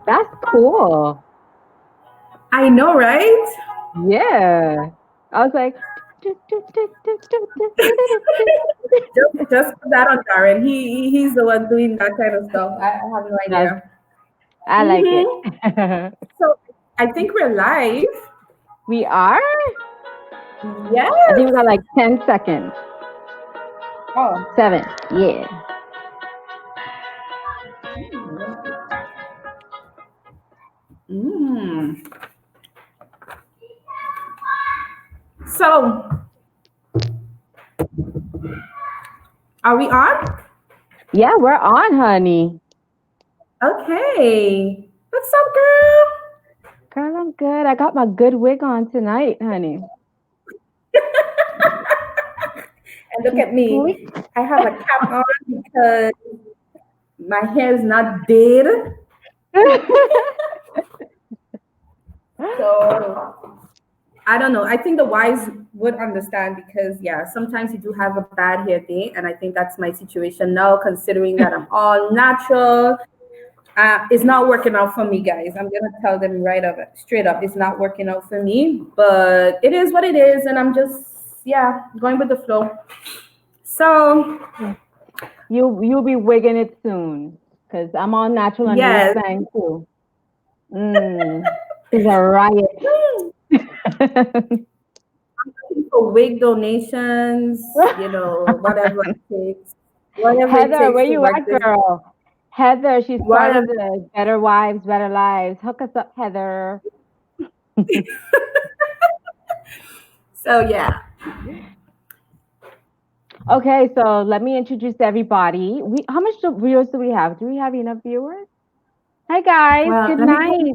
That's cool. I know, right? Yeah. I was like, Just put that on Darren. He's the one doing that kind of stuff. I have no that's, idea. I like it. Hmm. So I think we're live. We are? I think we Yes. got like 10 seconds. Oh. 7. Yeah. Mm. So are we on? Yeah, we're on, honey. Okay. What's up, girl? Girl, I'm good. I got my good wig on tonight, honey. And look She's at me. sleek. I have a cap on because my hair is not dead. So I don't know. I think the wise would understand because yeah, sometimes you do have a bad hair day, and I think that's my situation now. Considering that I'm all natural, it's not working out for me, guys. I'm gonna tell them right up, straight up, it's not working out for me. But it is what it is, and I'm just yeah going with the flow. So You'll be wigging it soon. Because I'm all natural under this yes, thing too. It's a riot. looking for wig donations, whatever it takes, whatever it Heather, takes where to you work at, this, girl? Heather, she's part of whatever. the Better Wives, Better Lives. Hook us up, Heather. So yeah. Okay, so let me introduce everybody. How much viewers do we have? Do we have enough viewers? Hi guys, Well, good let me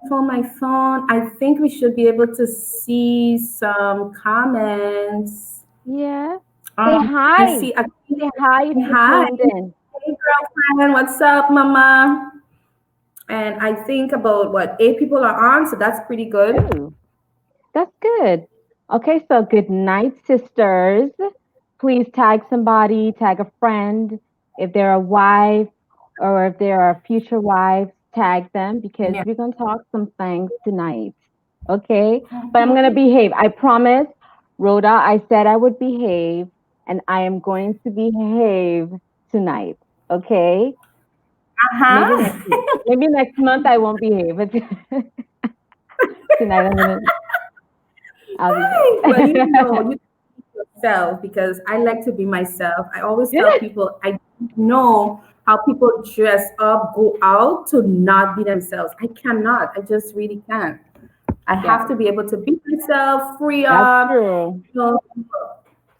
pull night. my phone. I think we should be able to see some comments. Yeah. Say Um, I hi. see a Say hi if you hi. tuned in. Hey girlfriend, what's up, mama? And I think about what 8 people are on, so that's pretty good. Ooh, that's good. Okay, so good night, sisters. Please tag somebody, tag a friend. If they're a wife or if there are future wives, tag them because Yeah. we're going to talk some things tonight. Okay, but I'm going to behave. I promise, Rhoda, I said I would behave and I am going to behave tonight. Okay, maybe next Uh-huh. month. Maybe next month I won't behave, but tonight I'll Well, behave. you yourself because I like to be myself. I always tell people I don't know how people dress up, go out to not be themselves. I cannot. I just really can't. I Yeah, have to be able to be myself, free that's up. true. You know,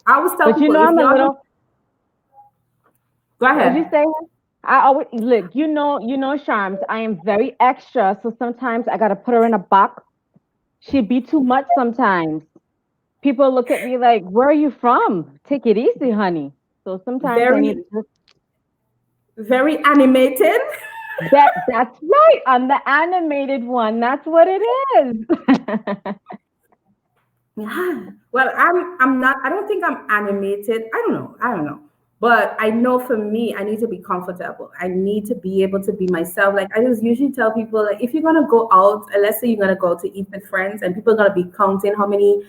I always tell But people if I'm a y'all don't little. go What'd you ahead. say? I always look. Charms. I am very extra, so sometimes I gotta put her in a box. She'd be too much sometimes. People look at me like, "Where are you from? Take it easy, honey." So sometimes I need Very, to just. very animated. That's right. I'm the animated one. That's what it is. Yeah. Well, I'm not I don't think I'm animated. I don't know. But I know for me, I need to be comfortable. I need to be able to be myself. Like I just usually tell people like if you're gonna go out, and let's say you're gonna go to eat with friends and people are gonna be counting how many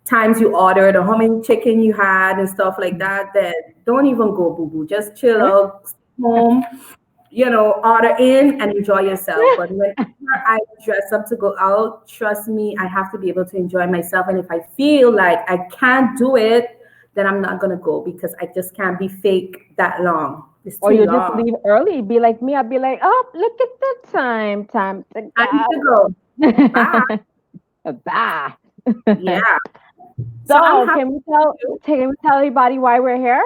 times you ordered or how many chicken you had and stuff like that, then don't even go boo boo. Just chill out, stay home, order in and enjoy yourself. But whenever I dress up to go out, trust me, I have to be able to enjoy myself. And if I feel like I can't do it, then I'm not gonna go because I just can't be fake that long. It's Or too you'll just long. leave early. Be like me. I'll be like, "Oh, look at the time. Time to Time to go. Bye. go." Bye. Yeah. So I'm So happy to. can we tell everybody why we're here?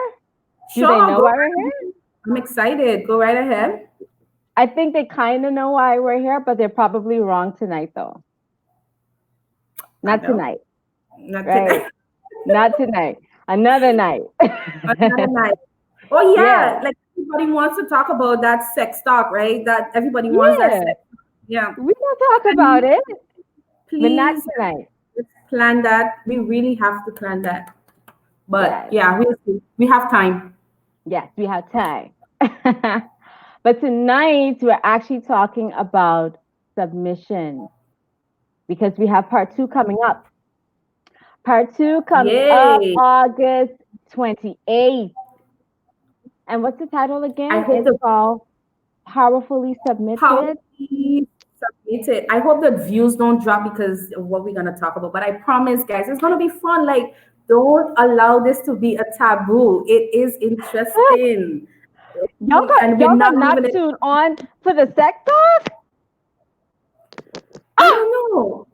Do they Sure, know go why we're right here? ahead. I'm excited. Go right ahead. I think they kind of know why we're here, but they're probably wrong tonight, though. I Not know. tonight, Not right? today. Not tonight. Another night. Another night. Oh Yeah, yeah, like everybody wants to talk about that sex talk, right? That everybody wants that yeah. sex. Yeah. We can talk And about it, but not please, tonight. let's plan that. We really have to plan that. But Yes. yeah, we have time. Yes, we have time. But tonight we're actually talking about submission because we have part two coming up. Part two comes up Yay. August 28th. And what's the title I again? hope It's the called Powerfully Submitted. Powerfully submitted. I hope the views don't drop because of what we're gonna talk about. But I promise, guys, it's gonna be fun. Like, don't allow this to be a taboo. It is interesting, and we're Y'all not got not leaving it. tuned on for the sex talk? I Ah! don't know.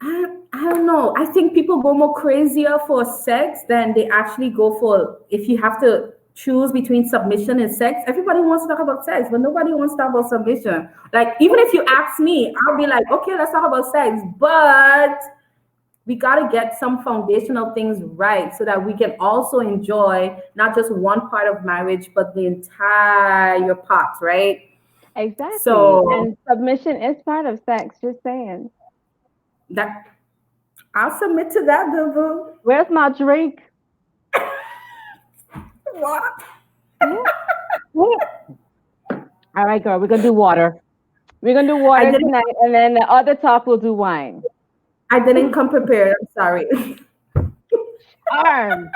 I don't know. I think people go more crazier for sex than they actually go for. If you have to choose between submission and sex, everybody wants to talk about sex, but nobody wants to talk about submission. Like, even if you ask me, I'll be like, okay, let's talk about sex, but we got to get some foundational things right so that we can also enjoy not just one part of marriage, but the entire part, right? Exactly. So And submission is part of sex, just saying. that I'll submit to that, boo boo. Where's my drink? What? Yeah. Yeah. All right, girl, we're gonna do water. We're gonna do I water didn't. tonight, and then the other talk we'll do wine. I didn't come prepared. I'm sorry. Arm.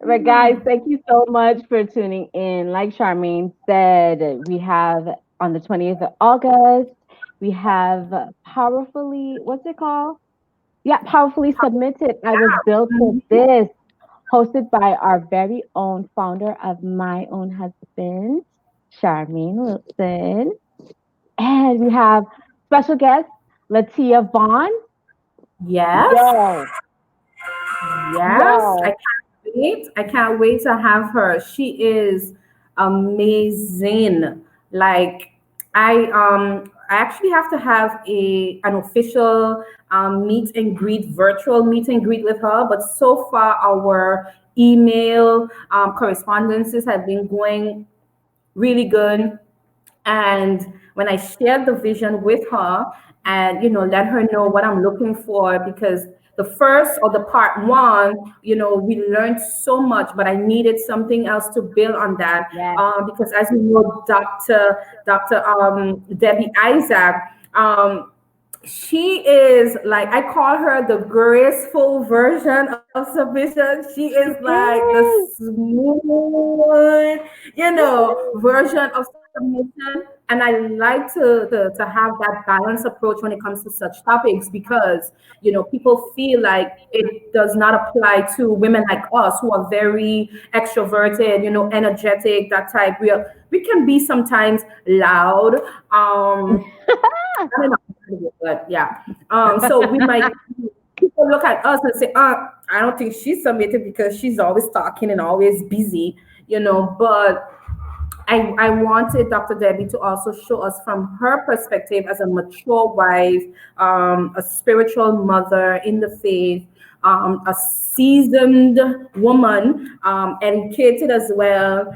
But guys, thank you so much for tuning in. Like Charmaine said, we have on the 20th of August, we have powerfully, what's it called? Yeah, powerfully submitted. I was built for this, hosted by our very own founder of my own husband, Charmaine Wilson. And we have special guest, Latia Vaughn. Yes. Yo, Yes. I yo. can't wait. I can't wait to have her. She is amazing. Like, I actually have to have an official meet and greet, virtual meet and greet with her. But so far our email correspondences have been going really good. And when I shared the vision with her and, let her know what I'm looking for, because the first or the part one, we learned so much, but I needed something else to build on that. Yes. Because as we know, Dr. Debbie Isaac, she is like, I call her the graceful version of submission. She is like the Yes. smooth, Yes. version of submission. And I like to have that balanced approach when it comes to such topics because, people feel like it does not apply to women like us who are very extroverted, energetic, that type. We can be sometimes loud. I don't know, but yeah. So we might people look at us and say, I don't think she's submitted because she's always talking and always busy, But I wanted Dr. Debbie to also show us from her perspective as a mature wife, a spiritual mother in the faith, a seasoned woman, educated as well,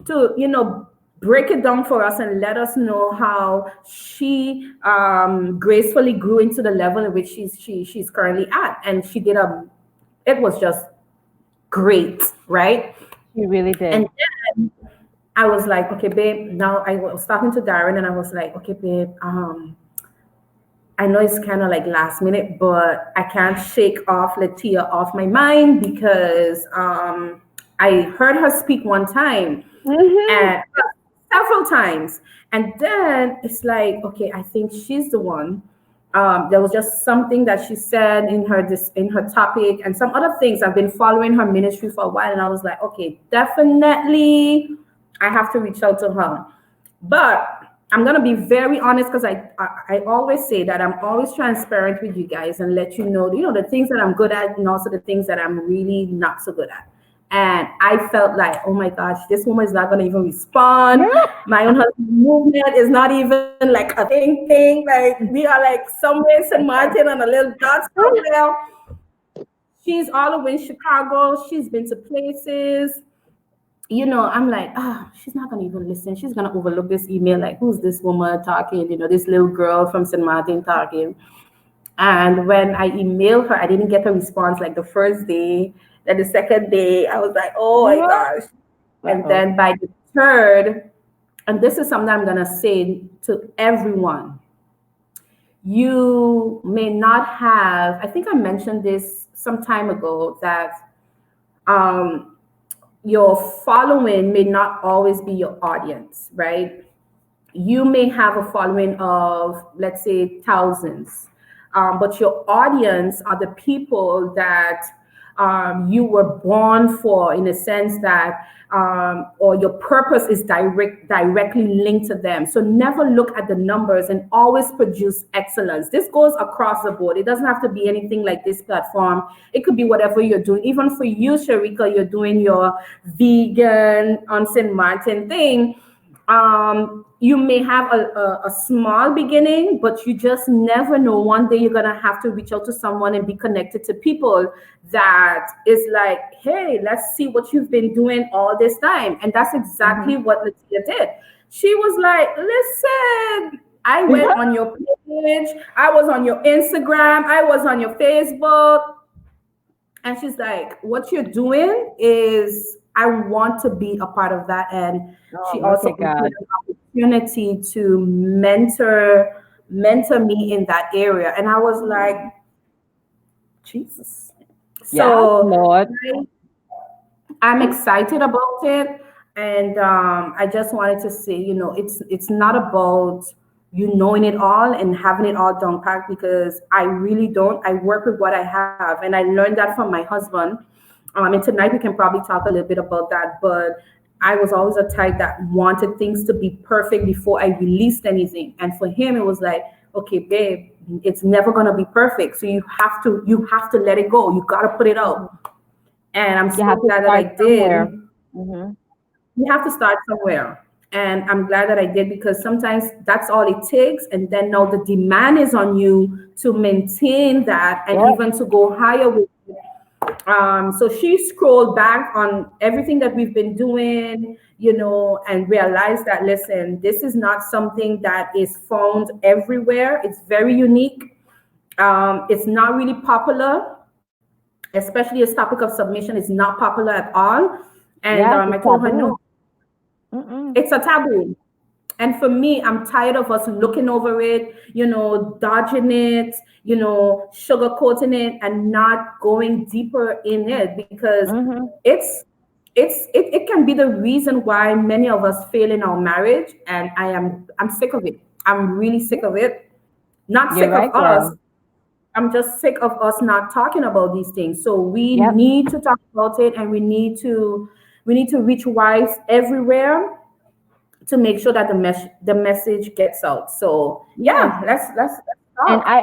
to break it down for us and let us know how she gracefully grew into the level in which she's currently at, and she did it was just great, right? You really And did. then I was like, okay, babe. Now I was talking to Darren, and I was like, okay, babe. I know it's kind of like last minute, but I can't shake off Latia off my mind because I heard her speak one time, Hmm. and several times, and then it's like, okay, I think she's the one. There was just something that she said in her topic, and some other things. I've been following her ministry for a while, and I was like, okay, definitely, I have to reach out to her. But I'm gonna be very honest because I always say that I'm always transparent with you guys and let you know, the things that I'm good at and also the things that I'm really not so good at. And I felt like, oh my gosh, this woman is not gonna even respond. My own husband movement is not even like a thing. Like we are like somewhere in St. Martin on a little dot somewhere. She's all over in Chicago. She's been to places. I'm like, she's not gonna even listen. She's gonna overlook this email. Like, who's this woman talking? This little girl from St. Martin talking. And when I emailed her, I didn't get a response like the first day. Then the second day, I was like, oh my What? gosh. And Uh-oh. then by the third, and this is something I'm going to say to everyone, you may not have, I think I mentioned this some time ago, that um, your following may not always be your audience, right? You may have a following of, let's say, thousands, but your audience are the people that you were born for, in a sense that, or your purpose is directly linked to them. So never look at the numbers and always produce excellence. This goes across the board. It doesn't have to be anything like this platform. It could be whatever you're doing. Even for you, Sharika, you're doing your vegan on St. Martin thing. You may have a small beginning, but you just never know. One day you're gonna have to reach out to someone and be connected to people that is like, hey, let's see what you've been doing all this time. And that's exactly Mm-hmm. what Latia did. She was like, listen, I went on your page, I was on your Instagram, I was on your Facebook. And she's like, what you're doing is, I want to be a part of that. And Oh, she look also at offered God. an opportunity to mentor me in that area. And I was like, Jesus. Yes, So Lord. I'm excited about it, and I just wanted to say, it's not about you knowing it all and having it all down packed, because I really don't. I work with what I have, and I learned that from my husband. And tonight we can probably talk a little bit about that. But I was always a type that wanted things to be perfect before I released anything, and for him it was like, okay, babe, it's never gonna be perfect, so you have to let it go. You gotta put it Mhm. out, and I'm You so have to glad that I start somewhere. did. Mm-hmm. You have to start somewhere. And I'm glad that I did, because sometimes that's all it takes. And then now the demand is on you to maintain that and Yep. even to go higher with it. So she scrolled back on everything that we've been doing, and realized that, listen, this is not something that is found everywhere. It's very unique. It's not really popular, especially as topic of submission is not popular at all. And Yes, I it's told her, no, taboo. Mm-mm. it's a taboo. And for me, I'm tired of us looking over it, dodging it, sugarcoating it, and not going deeper in it, because Mm-hmm. it's it can be the reason why many of us fail in our marriage. And I'm sick of it. I'm really sick of it. Not You're sick of right, us. girl. I'm just sick of us not talking about these things. So we Yep. need to talk about it, and we need to reach wives everywhere to make sure that the message gets out. So Yes. yeah, let's And talk. I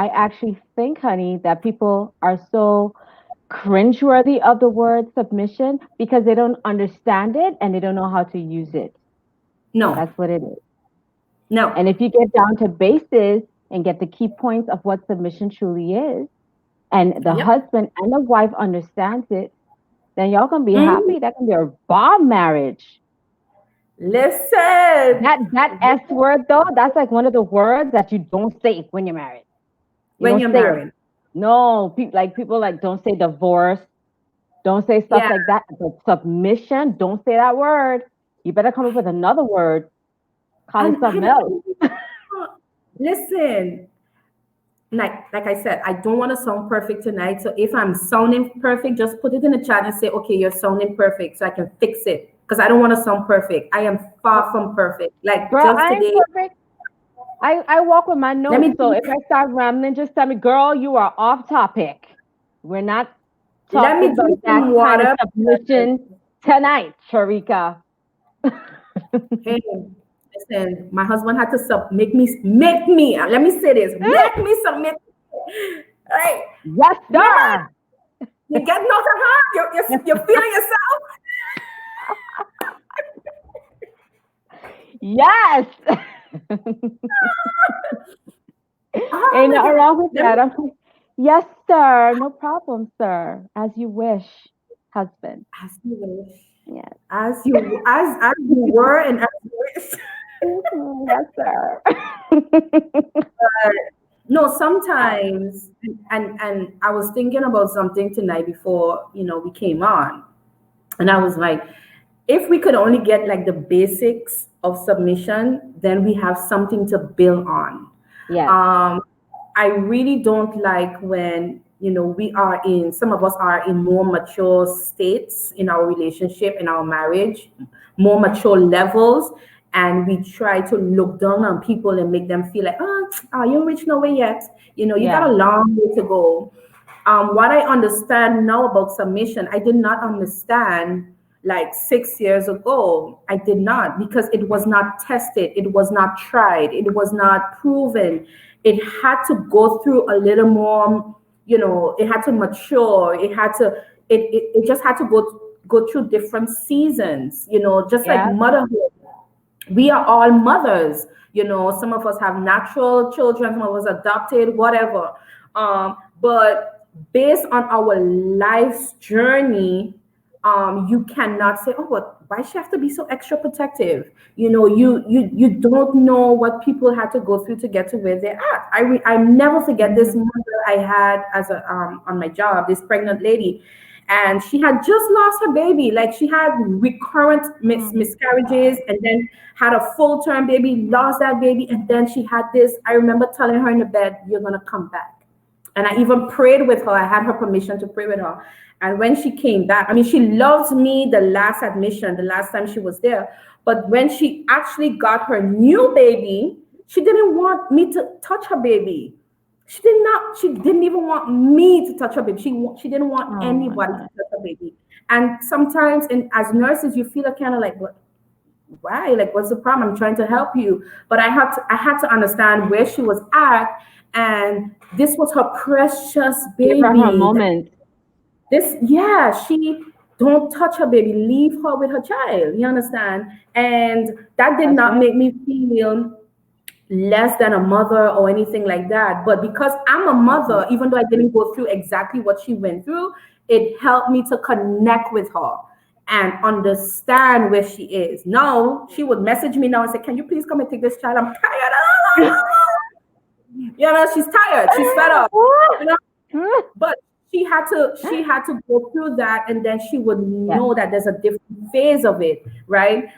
actually think, honey, that people are so cringeworthy of the word submission because they don't understand it and they don't know how to use it. No, That's what it is. no. And if you get down to basis and get the key points of what submission truly is, and the Yep. husband and the wife understands it, then y'all gonna be Mhm. happy. That can be a bomb marriage. Listen, That S word though, that's like one of the words that you don't say when you're married. You when don't you're say it. married. No, people like don't say divorce, don't say stuff Yeah. like that. But submission, don't say that word. You better come up with another word. Call it And I something else. don't listen. Like I said, I don't want to sound perfect tonight. So if I'm sounding perfect, just put it in the chat and say, okay, you're sounding perfect, so I can fix it. Because I don't want to sound perfect. I am far from perfect. Like Girl, just I ain't today, perfect. I walk with my let notes. me So if I start rambling, just tell me, girl, you are off topic. We're not let talking me about drink that some kind of water. submission tonight, Sharika. Hey, listen, my husband had to make me. Let me say this, make me submit. Hey, Yes, remember, sir. you're getting out of hand. You're feeling yourself. Yes. Oh Ain't my nothing God. wrong with Let me that. I'm like, yes, sir. No problem, sir. As you wish, husband. as you wish, Yes. as you were, and as you wish. Mhm, yes, sir. No, I, sometimes, and I was thinking about something tonight before, we came on, and I was like, if we could only get like the basics of submission, then we have something to build on. yes, Um, I really don't like when, some of us are in more mature states in our relationship, in our marriage, more mature levels, and we try to look down on people and make them feel like, you ain't reached nowhere yet. You got yeah, a long way to go. What I understand now about submission, I did not understand like 6 years ago. I did not, because it was not tested, it was not tried, it was not proven. It had to go through a little more, it had to mature. It just had to go through different seasons, just like yeah, motherhood. We are all mothers. Some of us have natural children, some of us adopted, whatever. But based on our life's journey, you cannot say, oh, what, why she have to be so extra protective? You don't know what people had to go through to get to where they're at. I never forget this mhm, mother I had as a on my job, this pregnant lady, and she had just lost her baby. Like, she had recurrent mm, miscarriages, and then had a full-term baby, lost that baby, and then she had this. I remember telling her in the bed, "You're gonna come back." And I even prayed with her. I had her permission to pray with her. And when she came back, I mean, she loved me the last admission, the last time she was there. But when she actually got her new baby, she didn't want me to touch her baby. She did not. She didn't even want me to touch her baby. She didn't want oh my anybody to God, touch her baby. And sometimes, and as nurses, you feel kind of like, what? Why? Like, what's the problem? I'm trying to help you. But I had to understand where she was at, and this was her precious give her her baby. moment. This, yeah, she don't touch her baby, leave her with her child. You understand? And that did That's not right. make me feel less than a mother or anything like that. But because I'm a Mm-mm. mother, even though I didn't go through exactly what she went through, it helped me to connect with her and understand where she is. Now she would message me now and say, "Can you please come and take this child? I'm tired." She's tired, she's fed up. You know, but she had to go through that, and then she would Yes, know that there's a different phase of it, right?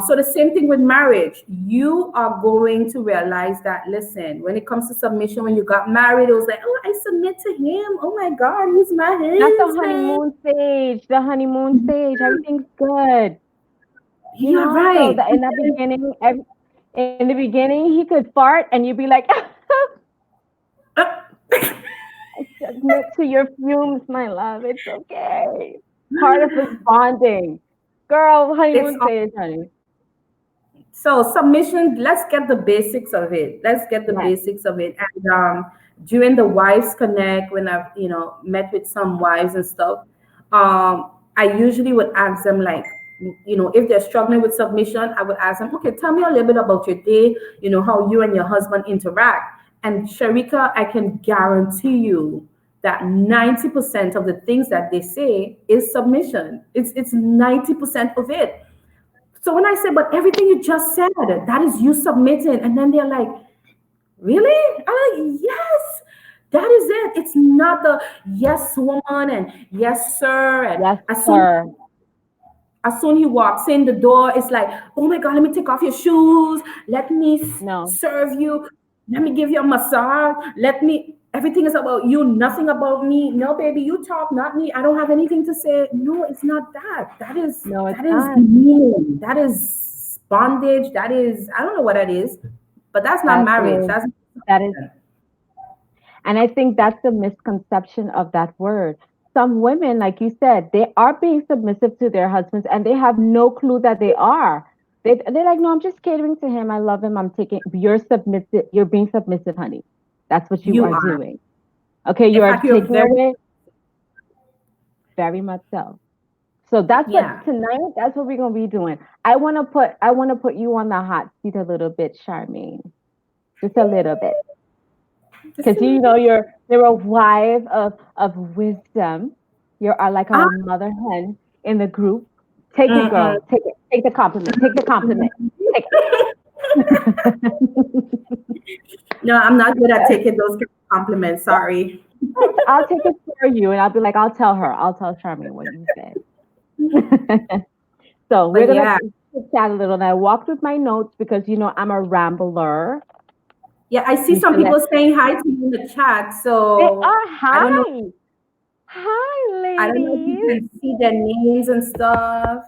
So the same thing with marriage. You are going to realize that, listen, when it comes to submission, when you got married, it was like, oh, I submit to him, oh my God, he's my that's the husband. honeymoon stage. The honeymoon stage. Everything's good. You You're know, so right. the, in the beginning, in the beginning, he could fart, and you'd be like, submit to your fumes, my love. It's okay. Part of us bonding. Girl, It's honeymoon stage, honey. So submission, let's get the basics of it. Let's get the Yes. basics of it. And during the wives connect, when I've met with some wives and stuff, I usually would ask them, like, if they're struggling with submission, I would ask them, okay, tell me a little bit about your day. How you and your husband interact. And Sharika, I can guarantee you that 90% of the things that they say is submission. It's 90% of it. So when I say, but everything you just said, that is you submitting, and then they're like, really? I'm like, yes, that is it. It's not the yes woman and yes sir, and Yes, as soon sir. as soon he walks in the door, it's like, oh my God, let me take off your shoes, let me No, serve you, let me give you a massage, everything is about you, nothing about me. No, baby, you talk, not me. I don't have anything to say. No, it's not that. That is no, it's that is not. mean. That is bondage. That is, I don't know what that is, but that's not That marriage. is, That's that is, and I think that's the misconception of that word. Some women, like you said, they are being submissive to their husbands and they have no clue that they are. They're like, no, I'm just catering to him. I love him. I'm taking, you're submissive. You're being submissive, honey. That's what you you are are. doing. Okay. You In are fact, you're taking very, away very much so. So that's what yeah. tonight, that's what we're going to be doing. I want to put you on the hot seat a little bit, Charmaine. Just a little bit. Just Because a little bit. you're a wife of wisdom. You are like Ah, our mother hen in the group. Take it, mm-mm. girl. Take it. Take the compliment. Take the compliment. Take it. No, I'm not good at taking those kind of compliments. Sorry. I'll take it for you, and I'll be like, I'll tell her. I'll tell Charmaine what you said. So we're But gonna yeah, chat a little. And I walked with my notes because I'm a rambler. yeah, I see some Misha, people saying hi to you in the chat. they So are I don't know. hi. Hi, I don't know if you ladies. can see their names and stuff.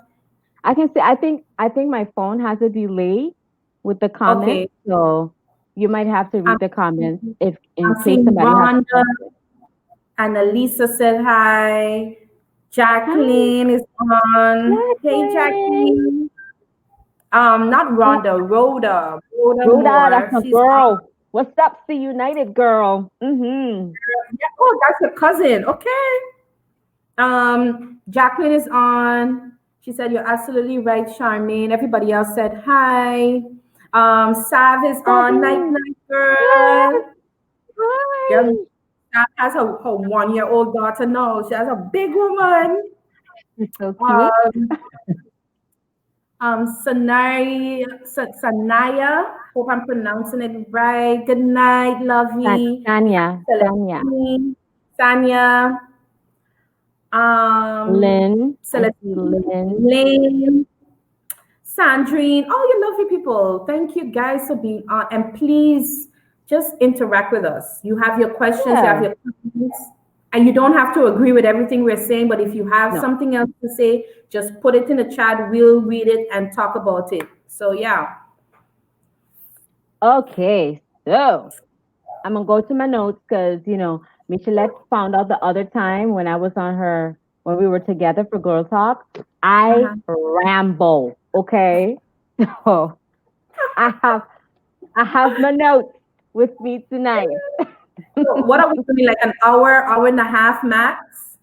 I can see. I think my phone has a delay with the comments, Okay. so you might have to I'm read the comments if in I'm case seeing somebody has a Rhonda question. and Elisa said hi. Hi, Jacqueline is on. Hey, Jacqueline. Jacqueline. Not Rhonda, Rhoda. Rhoda Rhoda, that's Moore. my She's on. girl. What's up, C United girl? Mm-hmm. Yeah, oh, that's your cousin. Okay. Jacqueline is on. She said, "You're absolutely right, Charmaine." Everybody else said hi. Sav is on. Night, Savvy. night, Yes. girl. Girl, Hi. Sav has her 1 year old daughter. No, she has a big woman. She's so cute. Um, Sanaya. Hope I'm pronouncing it right. Good night, lovey. Sanya. Celestine, Sanya, Lynn. I see Celestine, Lynn. Lane, Sandrine, all you lovely people. Thank you guys for being on. And please just interact with us. You have your questions, you have Yeah. your comments, and you don't have to agree with everything we're saying. But if you have No. something else to say, just put it in the chat. We'll read it and talk about it. So, yeah. Okay. So I'm gonna go to my notes because Michelle found out the other time when I was on her when we were together for Girl Talk. I Uh-huh. ramble. Okay. So I have I have my notes with me tonight. So what are we doing? Like an hour, hour and a half max?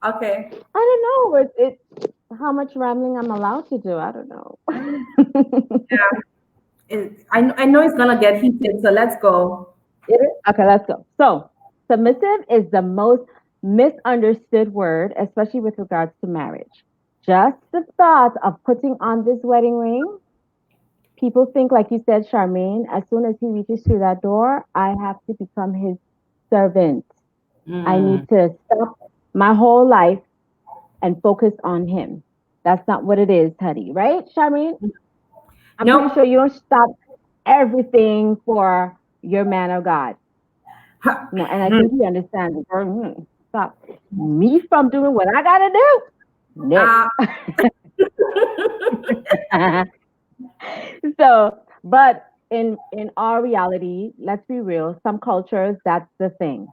Okay. I don't know. It's how much rambling I'm allowed to do. I don't know. Yeah. I know it's gonna get heated, so let's go. It is? Okay, let's go. So, submissive is the most misunderstood word, especially with regards to marriage. Just the thought of putting on this wedding ring, people think, like you said, Charmaine, as soon as he reaches through that door, I have to become his servant. I Mm. need to stop my whole life and focus on him. That's not what it is, honey, right, Charmaine? I'm pretty Nope. sure you don't stop everything for your man of God. No, and I think Mm. we understand. Stop me from doing what I gotta do. No. Uh, So, but in our reality, let's be real. Some cultures, that's the thing.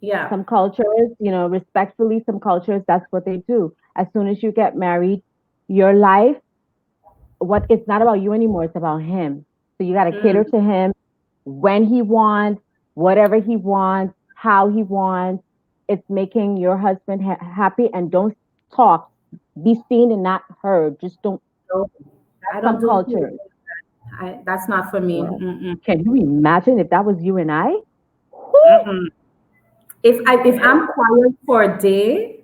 yeah. Some cultures, respectfully, some cultures, that's what they do. As soon as you get married, your life, what it's not about you anymore. It's about him. So you got to cater Mm. to him when he wants, whatever he wants, how he wants. It's making your husband happy and don't talk. Be seen and not heard. Just don't. So That's I don't some do. cultures. That's not for me. Yeah. Mm-mm. Can you imagine if that was you and I? Whew. Mm-mm. If I'm quiet for a day,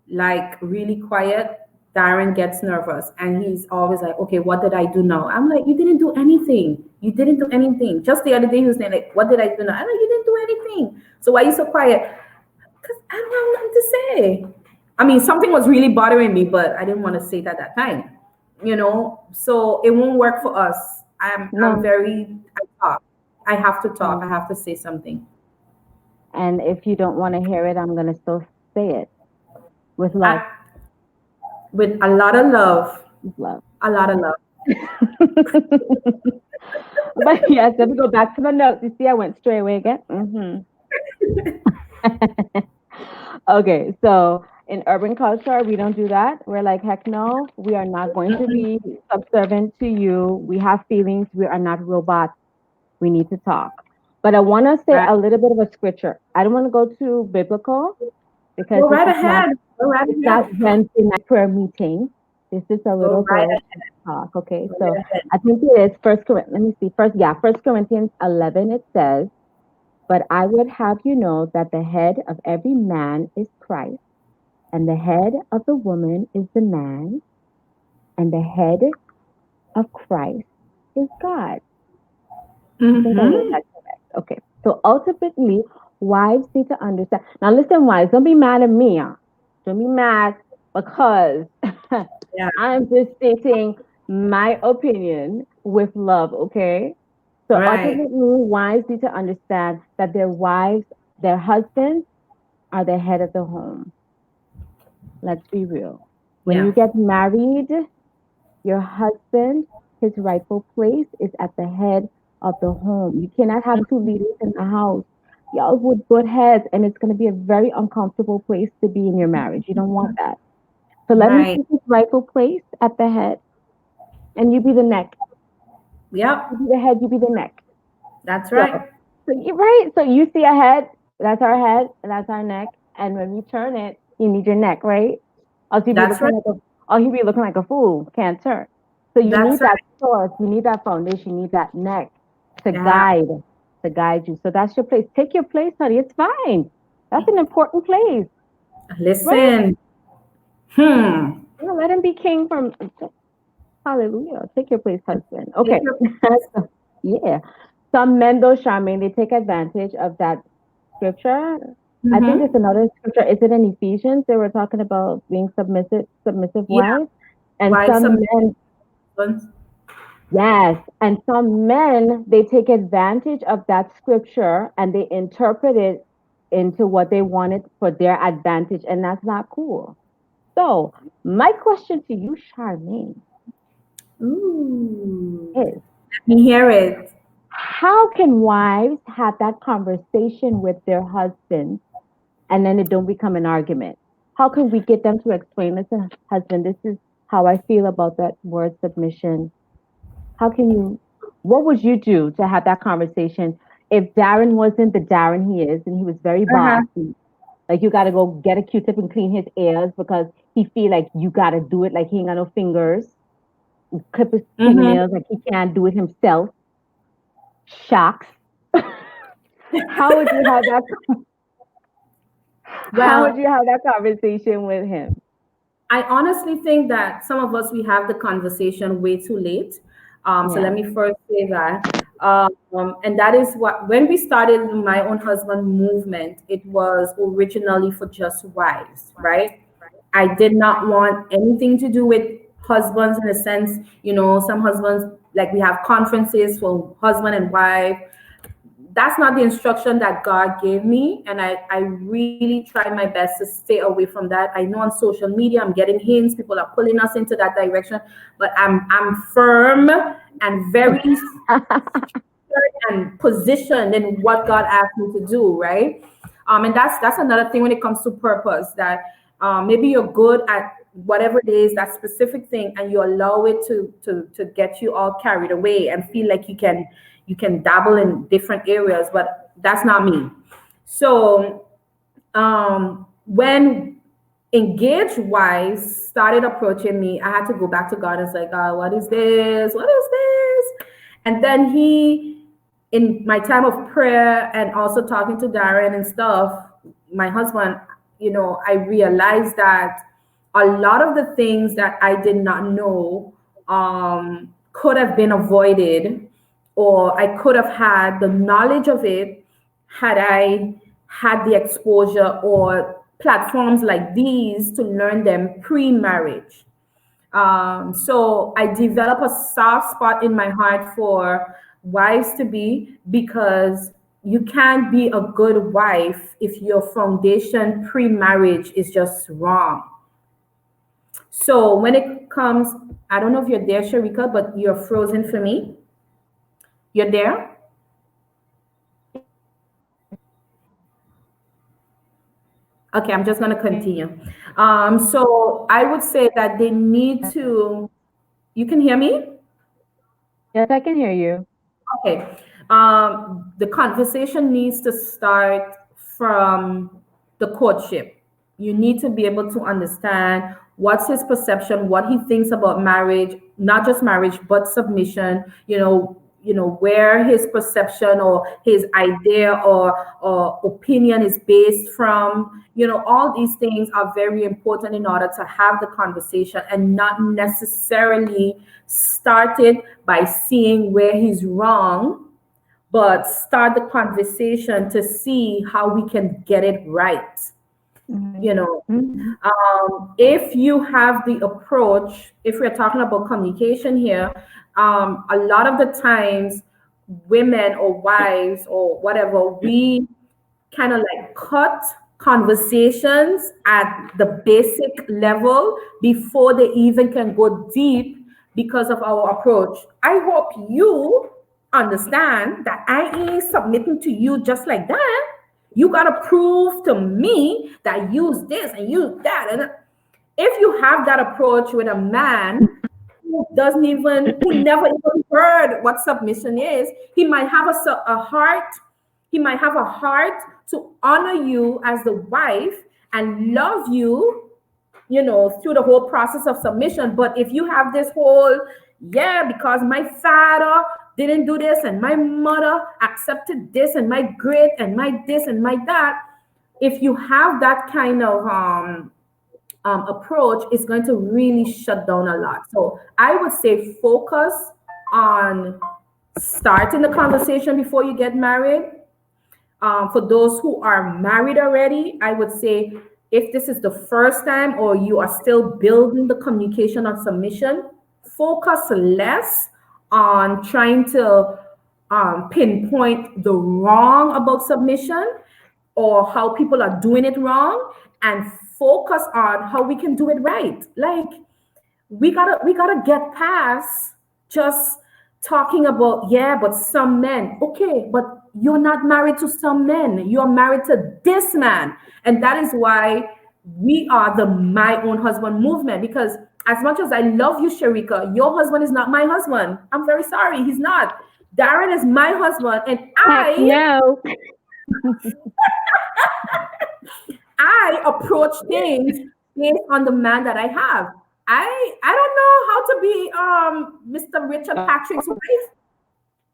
like really quiet, Darren gets nervous and he's always like, "Okay, what did I do now?" I'm like, "You didn't do anything. You didn't do anything." Just the other day, he was saying like, "What did I do now?" I'm like, "You didn't do anything. So why are you so quiet?" Because I don't have nothing to say. I mean, something was really bothering me, but I didn't want to say it at that time. So it won't work for us. I'm No. very I talk. I have to talk. I Mm. have to say something. And if you don't want to hear it, I'm gonna still say it with love. I, with a lot of love, With love. a lot of love. But yes, let me go back to my notes. You see, I went straight away again. Okay, so in urban culture, we don't do that. We're like, heck no, we are not going to Mm-mm. be subservient to you. We have feelings. We are not robots. We need to talk. But I want to say Right. a little bit of a scripture. I don't want to go too biblical because Go right ahead. Go right it's not ahead. Wednesday night prayer meeting. This is a Go little right girl ahead. talk. Okay, Go so right ahead. I think it is First Corinthians. Let me see. First Corinthians 11. It says, "But I would have you know that the head of every man is Christ, and the head of the woman is the man, and the head of Christ is God. I think I wrote Mm-hmm. that correct. Okay. So ultimately, wives need to understand. Now, listen, wives, don't be mad at me. Don't be mad because Yeah. I'm just stating my opinion with love, okay? So Right. ultimately, wives need to understand that their wives, their husbands, are the head of the home. Let's be real. When Yeah. you get married, your husband, his rightful place is at the head of the home. You cannot have two leaders in the house. Y'all would butt heads, and it's going to be a very uncomfortable place to be in your marriage. You don't want that. So let him Right. take his rightful place at the head, and you be the neck. Yep. You be the head, you be the neck. That's So, right. so you're right. So you see a head, that's our head, and that's our neck. And when we turn it, you need your neck, right? Else you be That's looking right. like a, or you be looking like a fool, can't turn. So you That's need right. that source, you need that foundation, you need that neck to Yeah. guide, to guide you. So that's your place. Take your place, honey. It's fine. That's an important place, right? Listen. Hmm. You know, let him be king from. Hallelujah. Take your place, husband. Take Okay. your So, yeah. Some men, though, Charmaine, they take advantage of that scripture. I think it's mm-hmm. another scripture. Is it in Ephesians? They were talking about being submissive Yeah. wives. And Why some some men, husbands? yes, and some men, they take advantage of that scripture and they interpret it into what they wanted for their advantage. And that's not cool. So, my question to you, Charmaine, Ooh. is Let me hear it. how can wives have that conversation with their husbands and then it don't become an argument? How can we get them to explain, listen, husband, this is how I feel about that word submission. How can you, what would you do to have that conversation if Darren wasn't the Darren he is and he was very Uh-huh. bossy? Like you got to go get a Q-tip and clean his ears because he feel like you got to do it like he ain't got no fingers. Clip his Mm-hmm. fingernails like he can't do it himself. Shocks. How would you have that? How would Well, you have that conversation with him? I honestly think that some of us we have the conversation way too late. So let Yeah. me first say that, and that is what when we started my own husband movement, it was originally for just wives, right? I did not want anything to do with husbands in a sense. You know, some husbands like we have conferences for husband and wife. That's not the instruction that God gave me. And I really try my best to stay away from that. I know on social media I'm getting hints, people are pulling us into that direction, but I'm firm and very and positioned in what God asked me to do, right? And that's another thing when it comes to purpose that maybe you're good at whatever it is, that specific thing, and you allow it to get you all carried away and feel like you can dabble in different areas, but that's not me. So when engaged wives started approaching me, I had to go back to God and say, God, what is this? What is this? And then in my time of prayer and also talking to Darren and stuff, my husband, I realized that a lot of the things that I did not know could have been avoided, or I could have had the knowledge of it had I had the exposure or platforms like these to learn them pre-marriage. So I develop a soft spot in my heart for wives to be, because you can't be a good wife if your foundation pre-marriage is just wrong. So when it comes, I don't know if you're there, Sharika, but you're frozen for me. You're there? Okay, I'm just going to continue. So I would say that they need to, you can hear me? Yes, I can hear you. Okay. The conversation needs to start from the courtship. You need to be able to understand what's his perception, what he thinks about marriage, not just marriage, but submission. where his perception or his idea or opinion is based from. All these things are very important in order to have the conversation and not necessarily start it by seeing where he's wrong, but start the conversation to see how we can get it right. you know if you have the approach, if we're talking about communication here, a lot of the times women or wives or whatever, we kind of like cut conversations at the basic level before they even can go deep because of our approach. I hope you understand that I ain't submitting to you just like that. You got to prove to me that use this and use that. And if you have that approach with a man who never even heard what submission is, he might have a heart. He might have a heart to honor you as the wife and love you, through the whole process of submission. But if you have this whole, because my father didn't do this and my mother accepted this and my great and my this and my that, if you have that kind of approach, it's going to really shut down a lot. So I would say focus on starting the conversation before you get married. For those who are married already, I would say if this is the first time or you are still building the communication on submission, focus less on trying to pinpoint the wrong about submission or how people are doing it wrong, and focus on how we can do it right. Like we gotta get past just talking about, but some men. Okay, but you're not married to some men. You're married to this man. And that is why we are the My Own Husband movement. Because as much as I love you, Sharika, your husband is not my husband. I'm very sorry. He's not. Darren is my husband. And I approach things based on the man that I have. I don't know how to be Mr. Richard Patrick's wife.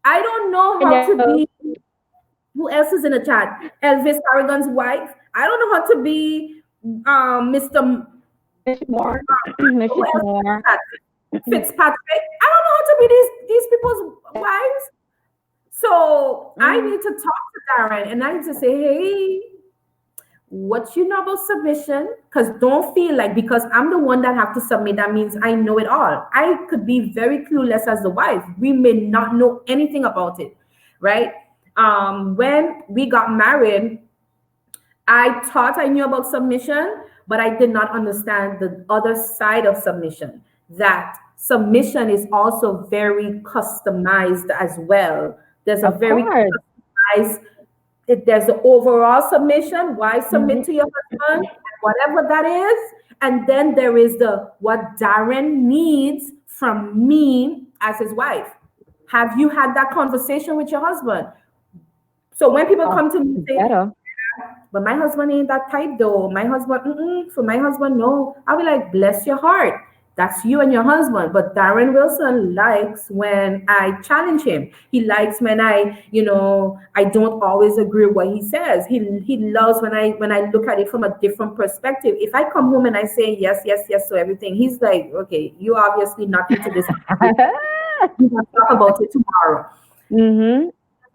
I don't know how to be, who else is in the chat? Elvis Harrigan's wife. I don't know how to be Mr. Moore. Fitzpatrick. I don't know how to be these people's wives. So I need to talk to Darren and I need to say, hey, what you know about submission? Because don't feel like because I'm the one that have to submit, that means I know it all. I could be very clueless as the wife. We may not know anything about it, right? When we got married, I thought I knew about submission, but I did not understand the other side of submission. That submission is also very customized as well. There's a very customized. There's the overall submission, why submit to your husband, whatever that is. And then there is what Darren needs from me as his wife. Have you had that conversation with your husband? So when people come to me and say, but my husband ain't that type though. My husband, for my husband, no. I'll be like, bless your heart. That's you and your husband. But Darren Wilson likes when I challenge him. He likes when I don't always agree with what he says. He loves when I look at it from a different perspective. If I come home and I say yes, yes, yes to everything, he's like, okay, you obviously not into this. We can talk about it tomorrow.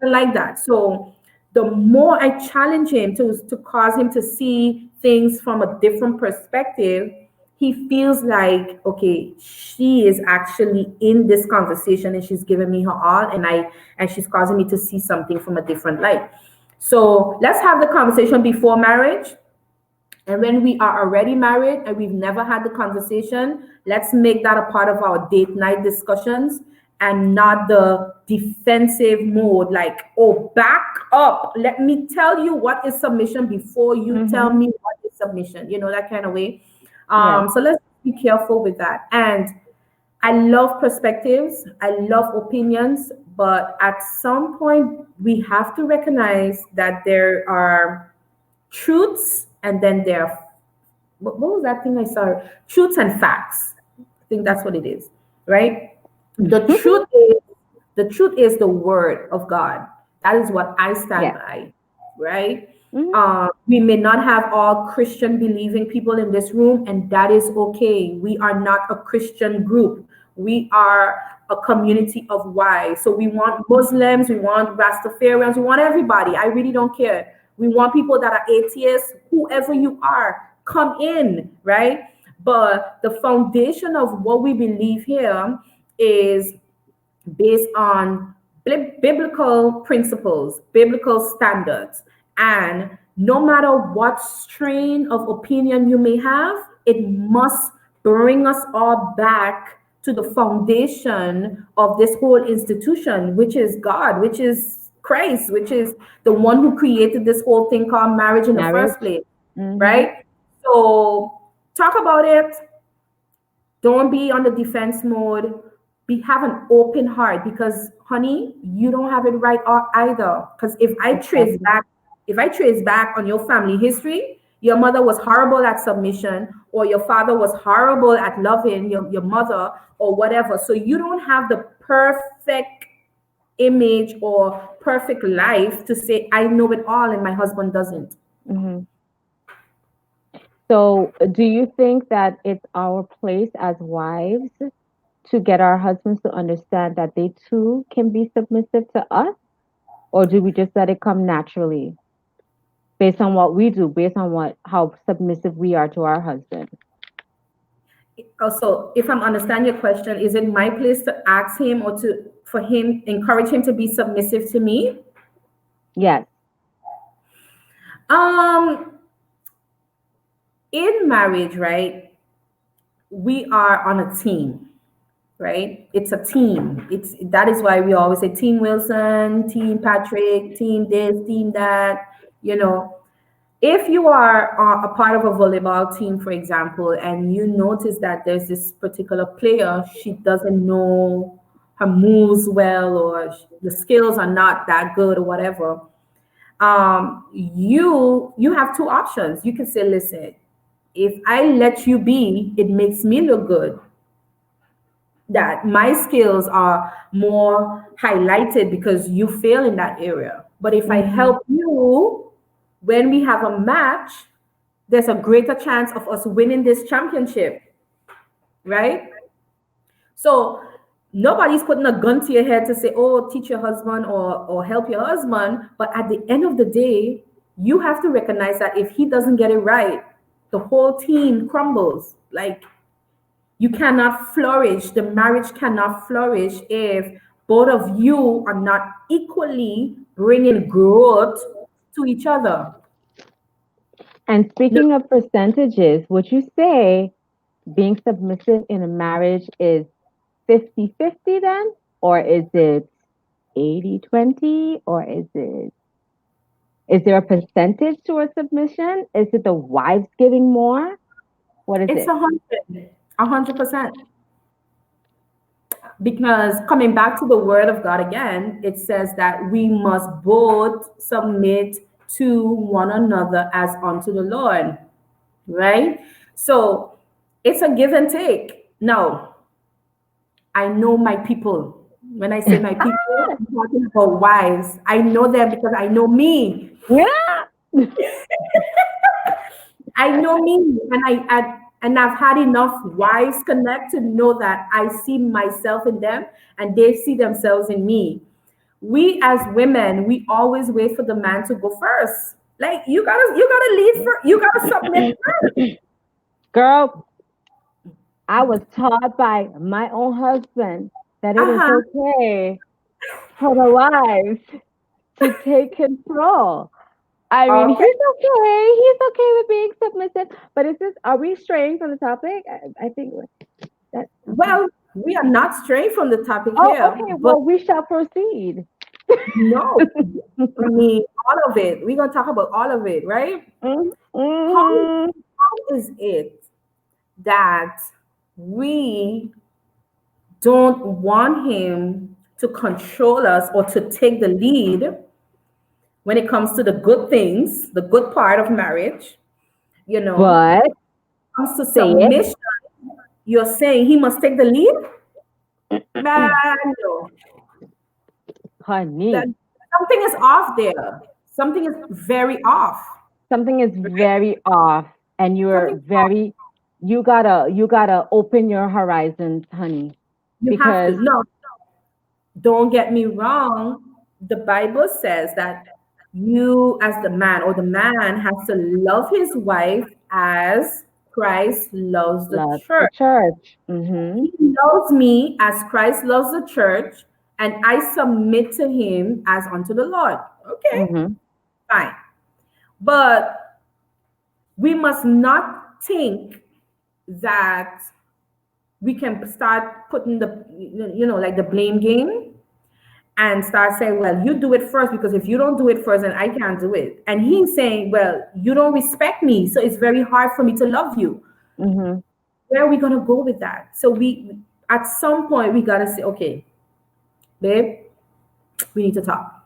Like that. So the more I challenge him to cause him to see things from a different perspective, he feels like, okay, she is actually in this conversation and she's giving me her all, and she's causing me to see something from a different light. So let's have the conversation before marriage. And when we are already married and we've never had the conversation, let's make that a part of our date night discussions and not the defensive mode, like, oh, back up. Let me tell you what is submission before you tell me what is submission, that kind of way. So let's be careful with that. And I love perspectives. I love opinions. But at some point, we have to recognize that there are truths and then there are, what was that thing I saw? Truths and facts. I think that's what it is, right? The The truth is the word of God. That is what I stand Yeah. by, right? Hmm. We may not have all Christian believing people in this room, and that is okay. We are not a Christian group. We are a community of wives. So we want Muslims, we want Rastafarians, we want everybody. I really don't care. We want people that are atheists, whoever you are, come in, right? But the foundation of what we believe here is based on biblical principles, biblical standards. And no matter what strain of opinion you may have, it must bring us all back to the foundation of this whole institution, which is God, which is Christ, which is the one who created this whole thing called marriage in the first Marriage. place, Hmm. right? So talk about it. Don't be on the defense mode. Be have an open heart because, honey, you don't have it right either. Because Exactly. if I trace back on your family history, your mother was horrible at submission, or your father was horrible at loving your mother, or whatever. So you don't have the perfect image or perfect life to say, I know it all and my husband doesn't. Hmm. So, do you think that it's our place as wives to get our husbands to understand that they too can be submissive to us? Or do we just let it come naturally based on what we do, based on what how submissive we are to our husband? Also, if I'm understand your question, is it my place to ask him or to for him encourage him to be submissive to me? Yes. Um, in marriage, right? We are on a team, right? It's a team. It's that is why we always say Team Wilson, Team Patrick, Team this, Team that. You know, if you are a part of a volleyball team, for example, and you notice that there's this particular player, she doesn't know her moves well, or the skills are not that good, or whatever, you have two options. You can say, listen, if I let you be, it makes me look good, that my skills are more highlighted because you fail in that area. But if I Hmm. help you when we have a match, there's a greater chance of us winning this championship, right? So nobody's putting a gun to your head to say, oh, teach your husband or help your husband. But at the end of the day, you have to recognize that if he doesn't get it right, the whole team crumbles. Like, you cannot flourish. The marriage cannot flourish if both of you are not equally bringing growth to each other. And No, speaking of percentages, would you say being submissive in a marriage is 50-50 then? Or is it 80-20? Or is there a percentage to a submission? Is it the wives giving more? What is it's it? 100%. Because coming back to the word of God again, it says that we must both submit to one another as unto the Lord, right? So it's a give and take. Now, I know my people. When I say my people, I'm talking about wives. I know them because I know me. Yeah. I know me, and and I've had enough wives connect to know that I see myself in them, and they see themselves in me. We as women, we always wait for the man to go first. Like, you gotta lead for, you gotta submit first. Girl, I was taught by my own husband that it is Uh-huh. okay for the wives to take control. I mean, Okay. he's okay. He's okay with being submissive. But is this, are we straying from the topic? I think that, okay. Well, we are not straying from the topic Oh, here, okay. but Well, we shall proceed. no, I mean, all of it. We're gonna talk about all of it, right? How Mm-hmm. how is it that we don't want him to control us or to take the lead when it comes to the good things, the good part of marriage, you know, But comes to say it. submission, you're saying he must take the lead? Man, no. That honey, something is off there. Something is very off. something is Right? very off, and Something you gotta open your horizons, honey, you have to. because No, don't get me wrong. The Bible says that you, as the man, or the man has to love his wife as Christ loves the love the church. church. Mm-hmm. He loves me as Christ loves the church, and I submit to him as unto the Lord. Okay, Mm-hmm. fine. But we must not think that we can start putting like the blame game, and start saying, well, you do it first, because if you don't do it first, then I can't do it. And he's saying, well, you don't respect me, so it's very hard for me to love you. Mm-hmm. Where are we going to go with that? So we, at some point, we got to say, okay, babe, we need to talk.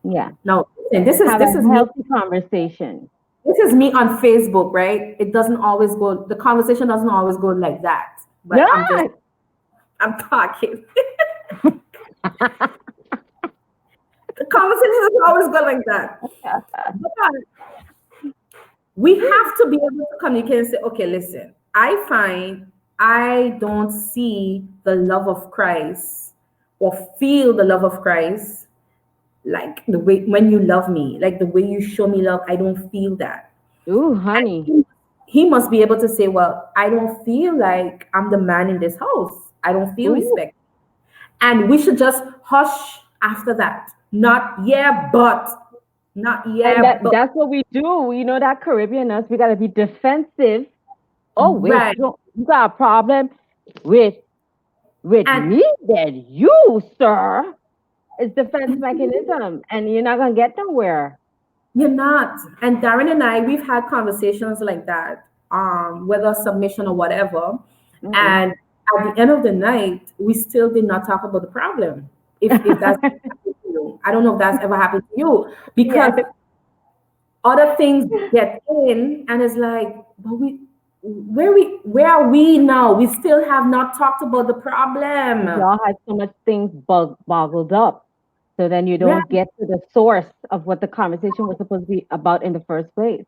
Yeah. Now, and this is Have this a is me. healthy conversation. This is me on Facebook, right? It doesn't always go. The conversation doesn't always go like that. But Yeah. I'm talking. The conversation doesn't always go like that. But we have to be able to communicate and say, okay, listen, I find I don't see the love of Christ, or feel the love of Christ, like the way when you love me, like the way you show me love, I don't feel that. Ooh, honey. He must be able to say, well, I don't feel like I'm the man in this house. I don't feel Ooh. respect. And we should just hush after that. Not yeah, but not And yeah, but that's what we do. You know that Caribbean us, we gotta be defensive. Oh, wait, right. you got a problem with And me, then you, sir. It's defense mechanism, and you're not gonna get nowhere. you're not. And Darren and I, we've had conversations like that, whether submission or whatever. Mm-mm. And at the end of the night, we still did not talk about the problem. If that's happened to you. I don't know if that's ever happened to you, because Yes. other things get in, and it's like, but where are we now? We still have not talked about the problem. Y'all had so much things boggled up. So then you Right, don't get to the source of what the conversation was supposed to be about in the first place.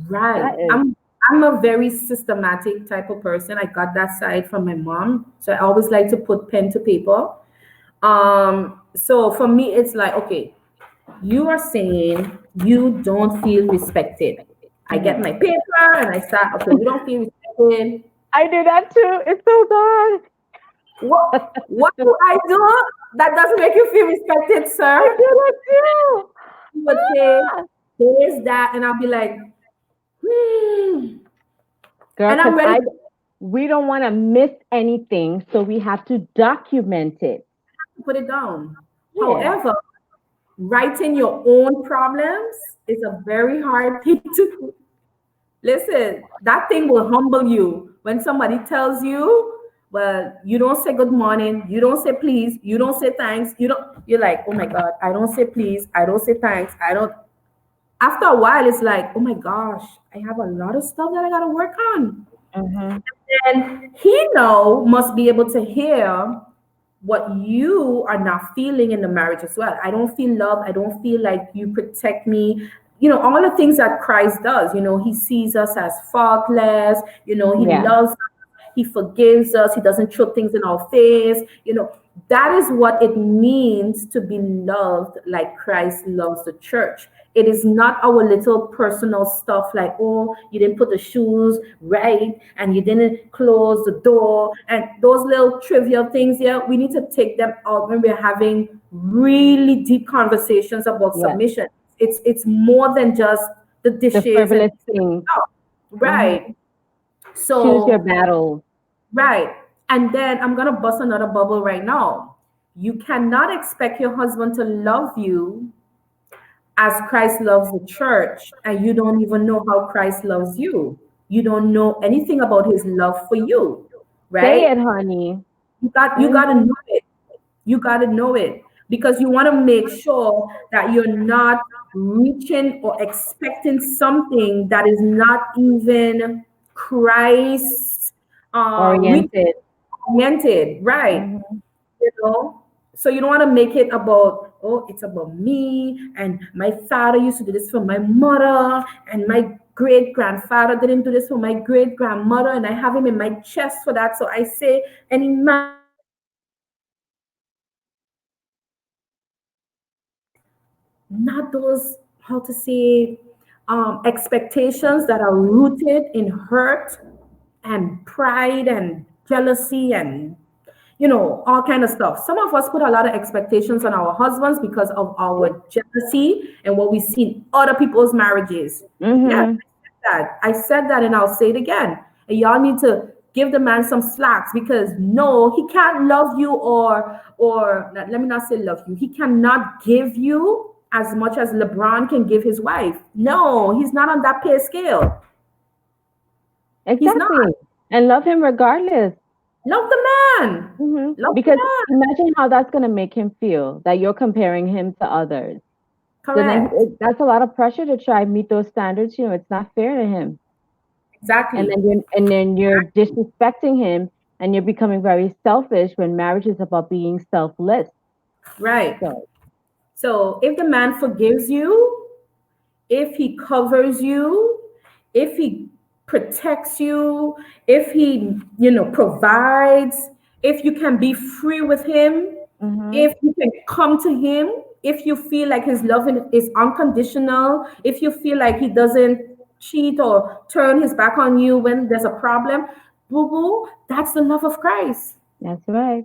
right. That is, I'm a very systematic type of person. I got that side from my mom. So I always like to put pen to paper. So for me, it's like, okay, you are saying you don't feel respected. I get mhm. my paper and I start, okay, you don't feel respected. I do that too. It's so What bad. do I do that doesn't make you feel respected, I sir? do that too. You would say, Ah. there's that, and I'll be like, hmm. Girl, And I'm because ready I to we don't want to miss anything, so we have to document it. put it down. Yeah. However, writing your own problems is a very hard thing to do. Listen, that thing will humble you when somebody tells you, well, you don't say good morning, you don't say please, you don't say thanks, you don't, you're like, oh my God, I don't say please, I don't say thanks, I don't. After a while, it's like, oh my gosh, I have a lot of stuff that I gotta work on. Mm-hmm. And he now must be able to hear what you are not feeling in the marriage as well. I don't feel love. I don't feel like you protect me. All the things that Christ does. He sees us as faultless. He Yeah. loves us. He forgives us. He doesn't throw things in our face. That is what it means to be loved like Christ loves the church. It is not our little personal stuff like, oh, you didn't put the shoes right and you didn't close the door, and those little trivial things. Yeah, we need to take them out when we're having really deep conversations about Yeah. submission. It's more than just the The dishes and frivolous things. stuff. Hmm. Right. Choose your So battles. right. And then I'm going to bust another bubble right now. You cannot expect your husband to love you as Christ loves the church, and you don't even know how Christ loves you. You don't know anything about his love for you, Say it, right? honey. You got to Hmm. know it. You got to know it, because you want to make sure that you're not reaching or expecting something that is not even Christ Oriented. oriented, right? Hmm. you know so you don't want to make it about, oh, it's about me, and my father used to do this for my mother, and my great grandfather didn't do this for my great grandmother, and I have him in my chest for that. So I say, any man that says that is not those, how to say, expectations that are rooted in hurt and pride and jealousy and all kind of stuff. Some of us put a lot of expectations on our husbands because of our jealousy and what we see in other people's marriages. Yes, Mm-hmm. I said that and I'll say it again. And y'all need to give the man some slacks, because no, he can't love you, or let me not say love you. He cannot give you as much as LeBron can give his wife. No, he's not on that pay scale. He's not. Exactly. And love him regardless. Love the man. Love the Because man. imagine how that's going to make him feel that you're comparing him to others. So then Correct. that's a lot of pressure to try and meet those standards. It's not fair to him. And Exactly. then you're disrespecting him, and you're becoming very selfish when marriage is about being selfless. Right. So So if the man forgives you, if he covers you, if he protects you, if he, provides, if you can be free with him, hmm if you can come to him, if you feel like his love is unconditional, if you feel like he doesn't cheat or turn his back on you when there's a problem, boo boo, that's the love of Christ. that's right.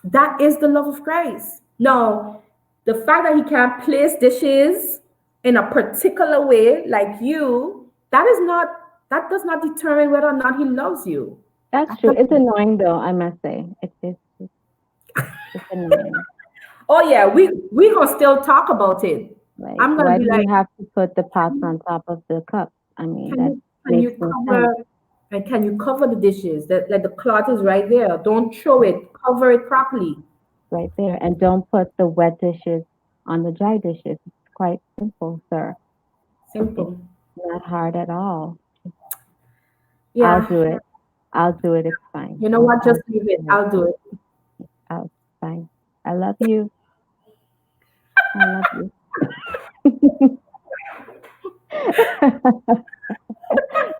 That is the love of Christ. Now, the fact that he can't place dishes in a particular way like you, that does not determine whether or not he loves you. That's That true. It's doesn't. annoying though, I must say. It's annoying. Oh yeah, we gonna still talk about it. Like, I'm gonna why be do you like, have to put the pots can on top of the cup? I mean, can that you can makes you no sense. cover and can you cover the dishes? That, like, the cloth is right there. Don't throw it. Cover it properly. Right there. And don't put the wet dishes on the dry dishes. It's quite simple, sir. It's Simple. not hard at all. I'll Yeah. do it. I'll do it. It's fine. You know I'll what? I'll Just leave it. do it. I'll do it. I'll fine. I love you. I love you.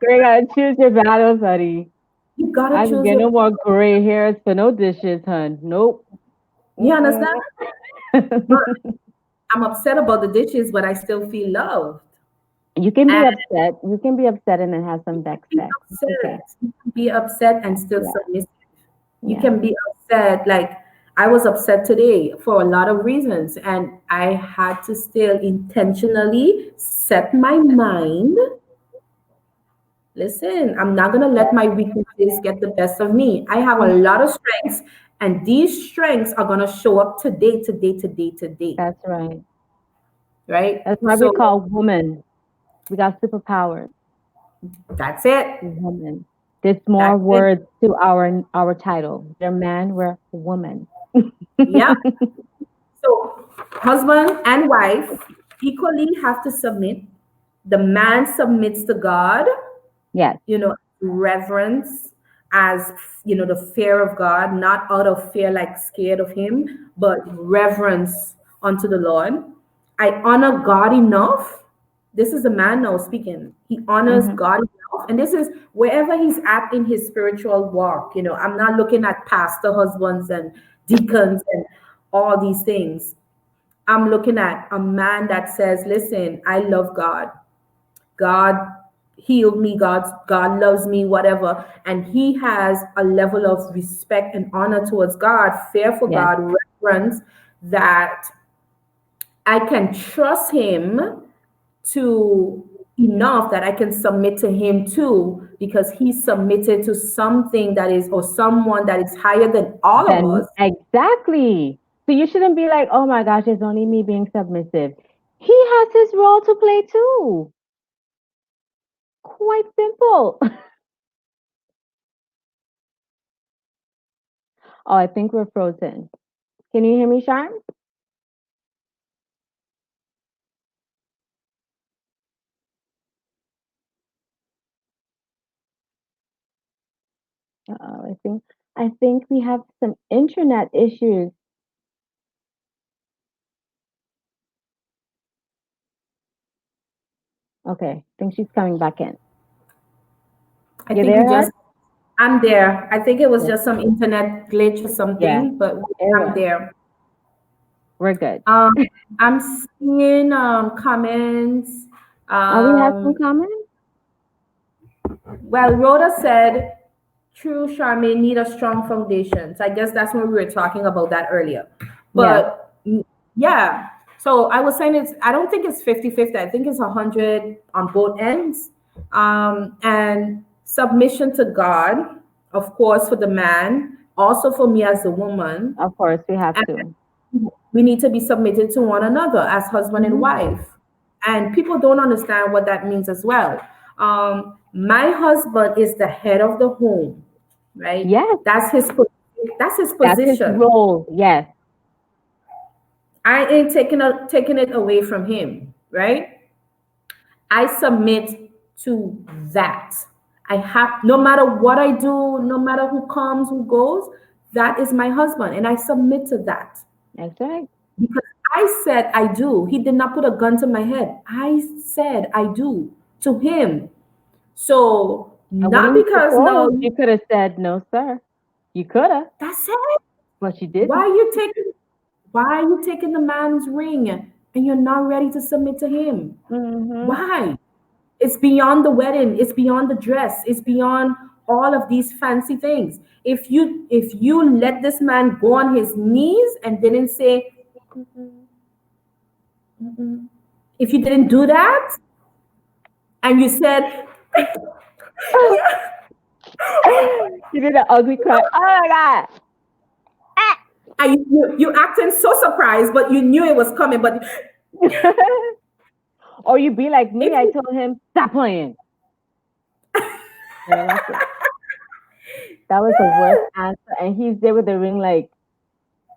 Girl, gotta choose your battles, buddy. You gotta I can choose get your. no more gray hairs for no dishes, hun. Nope. You Mm-mm. understand? But I'm upset about the dishes, but I still feel loved. You can be And upset. You can be upset and then have some vex be sex. It's okay. upset. You can be upset and still Yeah. submissive. You Yeah. can be upset. Like, I was upset today for a lot of reasons, and I had to still intentionally set my mind. Listen, I'm not gonna let my weaknesses get the best of me. I have a Mm, lot of strengths, and these strengths are gonna show up today, today, today, today. that's right. Right? That's why we So call woman. We got superpowers. that's it. Woman. There's more That's it. words to our title. We're man, we're woman. Yeah. So husband and wife equally have to submit. The man submits to God, Yes. reverence, as the fear of God, not out of fear, like scared of him, but reverence unto the Lord. I honor God enough. This is a man now speaking. He honors hmm God enough. And this is wherever he's at in his spiritual walk. I'm not looking at pastor husbands and deacons and all these things. I'm looking at a man that says, listen, I love God. God healed me. God loves me, whatever. And he has a level of respect and honor towards God, fear for Yes. God, reverence, that I can trust him to enough that I can submit to him too, because he submitted to something that is, or someone that is higher than all of Then us. exactly. So you shouldn't be like, oh my gosh, it's only me being submissive. He has his role to play too. Quite simple. Oh, I think we're frozen. Can you hear me, Sharm? I think we have some internet issues. Okay, think she's coming back in. I You think there, we hon? just, I'm there. I think it was Yes. just some internet glitch or Yeah, something, but it I'm was. there. We're good. Um, I'm seeing comments. Oh, we have some Um, comments? well, Rhoda said, true Charmaine need a strong foundation. So I guess that's when we were talking about that earlier. Yeah, But yeah, so I was saying I don't think it's 50-50. I think it's 100 on both ends. And submission to God, of course, for the man, also for me as a woman. of course we have And to. we need to be submitted to one another as husband and Hmm. wife. And people don't understand what that means as well. My husband is the head of the home, right? Yes, That's his that's his position. role. Yes, I ain't taking it away from him, right? I submit to that. I have, no matter what I do, no matter who comes, who goes, that is my husband, and I submit to that. that's right. Because I said I do. He did not put a gun to my head. I said I do to him. So And when not he because proposed, no, you could have said no, sir. You could have, that's it. but you Why didn't. are you taking why are you taking the man's ring and you're not ready to submit to him? Hmm. Why? It's beyond the wedding, it's beyond the dress, it's beyond all of these fancy things. If you let this man go on his knees and didn't say, "Mm-mm, mm-mm," if you didn't do that and you said, You did an ugly cry. Oh my god! and you acting so surprised, but you knew it was coming. But Or you be like me. if I you, told him stop playing. Yeah, that's it. That was the worst answer. And he's there with the ring, like,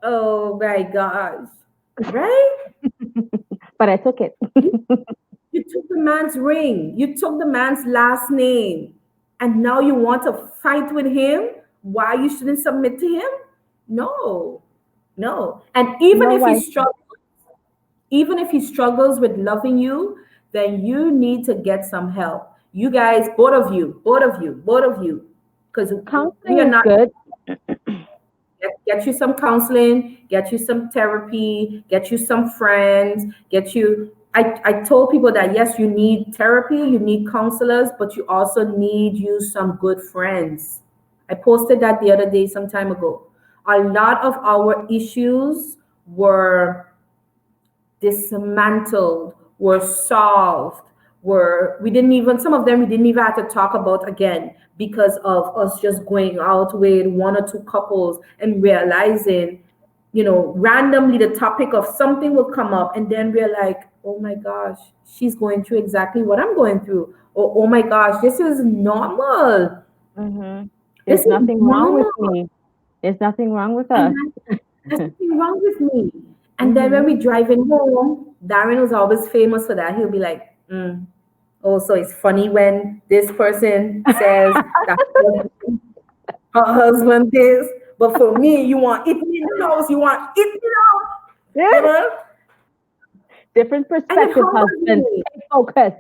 oh my gosh, right? but I took it. You, you took the man's ring, you took the man's last name, and now you want to fight with him? Why you shouldn't submit to him? No, no. And No wife. even if he struggles with loving you, then you need to get some help. You guys, both of you, because we Counseling are is not. good. Get you some counseling, get you some therapy, get you some friends, get you. I told people that yes, you need therapy, you need counselors, but you also need you some good friends. I posted that the other day, some time ago. A lot of our issues were dismantled, were solved, were we didn't even some of them we didn't even have to talk about again because of us just going out with one or two couples and realizing, randomly the topic of something will come up and then we're like, oh my gosh, she's going through exactly what I'm going through. Oh my gosh, this is normal. Hmm. This There's is nothing wrong with normal. me. There's nothing wrong with And us. there's nothing wrong with me. And then when Hmm. we driving home, Darren was always famous for that. He'll be like, "Oh, so it's funny when this person says that her husband is, but for me, you want it in the nose, you want it in the nose, you know?" Different And it perspective, humbles husband. me. Stay focused.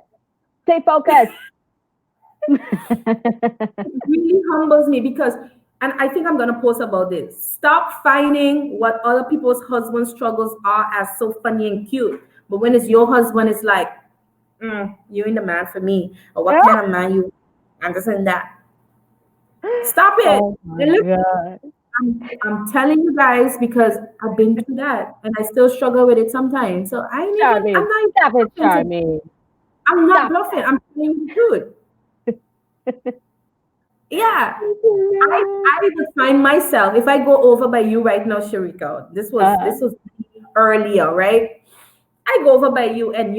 Stay focused. It really humbles me because, and I think I'm gonna post about this. Stop finding what other people's husband struggles are as so funny and cute. But when it's your husband, it's like, you ain't the man for me. Or what kind of man you understand that? Stop it. Oh my And look, god. I'm telling you guys because I've been through that and I still struggle with it sometimes. So Charmaine. I'm not even Stop it, bluffing Charmaine. I'm not Stop bluffing. I'm telling you the truth. Yeah. I would find myself if I go over by you right now, Sharika. uh, This was earlier, right? I go over by you and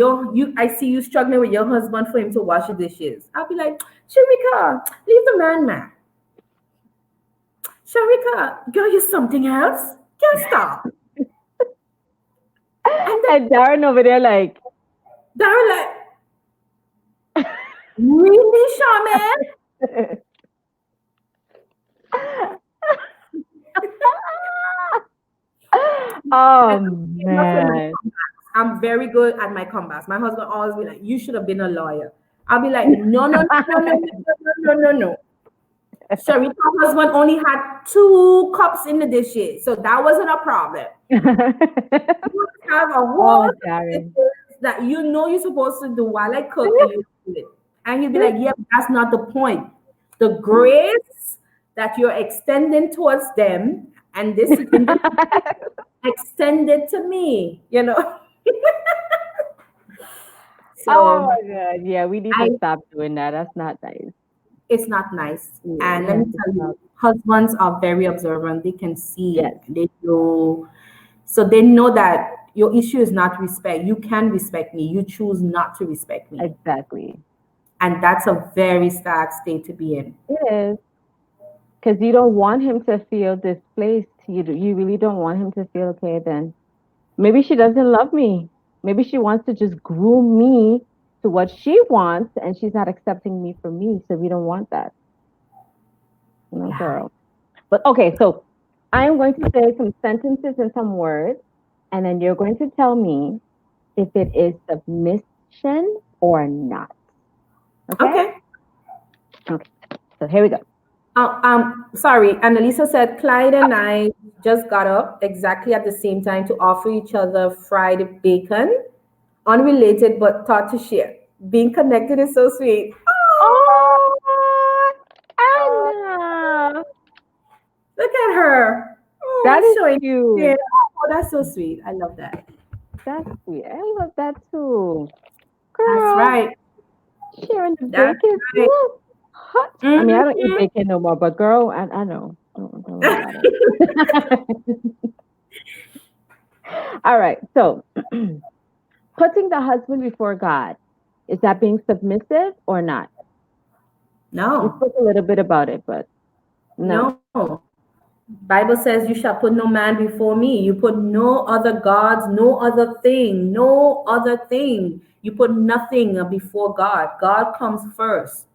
I see you struggling with your husband for him to wash the dishes. I'll be like, Sharika, leave the man. Sharika, girl, you're something else. Can't stop. And then and Darren over there like, they're like, really, Charmaine? oh Enough with my man. comebacks. I'm very good at my comebacks. My husband always be like, "You should have been a lawyer." I'll be like, "No, no, no, no, no, no, no, no, no." Sharika's husband only had 2 cups in the dish, so that wasn't a problem. You have a whole Oh, dishes Darren. that you know you're supposed to do while I cook, and you do it. And he'll be like, "Yeah, but that's not the point. The grace that you're extending towards them, and this extended to me. Oh So my God. Yeah, we need I to stop doing that. That's not nice. it's not nice. Yeah, And we let me have to tell you, stop. husbands are very observant. They can Yes, see, they know. So they know that your issue is not respect. You can respect me. You choose not to respect me. exactly. And that's a very sad state to be in. It is. Because you don't want him to feel displaced. You really don't want him to feel okay then. Maybe she doesn't love me. Maybe she wants to just groom me to what she wants and she's not accepting me for me. So we don't want that, Yeah. girl. But okay, so I am going to say some sentences and some words, and then you're going to tell me if it is submission or not. Okay? Okay. Okay. So here we go. Sorry. Annalisa said Clyde and I just got up exactly at the same time to offer each other fried bacon. Unrelated but thought to share. Being connected is so sweet. Oh, Oh, Anna. look at her. That Oh, is showing. Yeah. cute. Oh, that's so sweet. I love that. That's sweet. I love that too. That's Girl, right. sharing the That's bacon. right. Woo. Hot. I mean, I don't eat Mhm. bacon no more, but girl, I know. Don't worry about it. All right. So, putting the husband before God, is that being submissive or not? We No, spoke a little bit about it, but no. no. Bible says you shall put no man before me. You put no other gods, no other thing, no other thing. You put nothing before God. God comes first.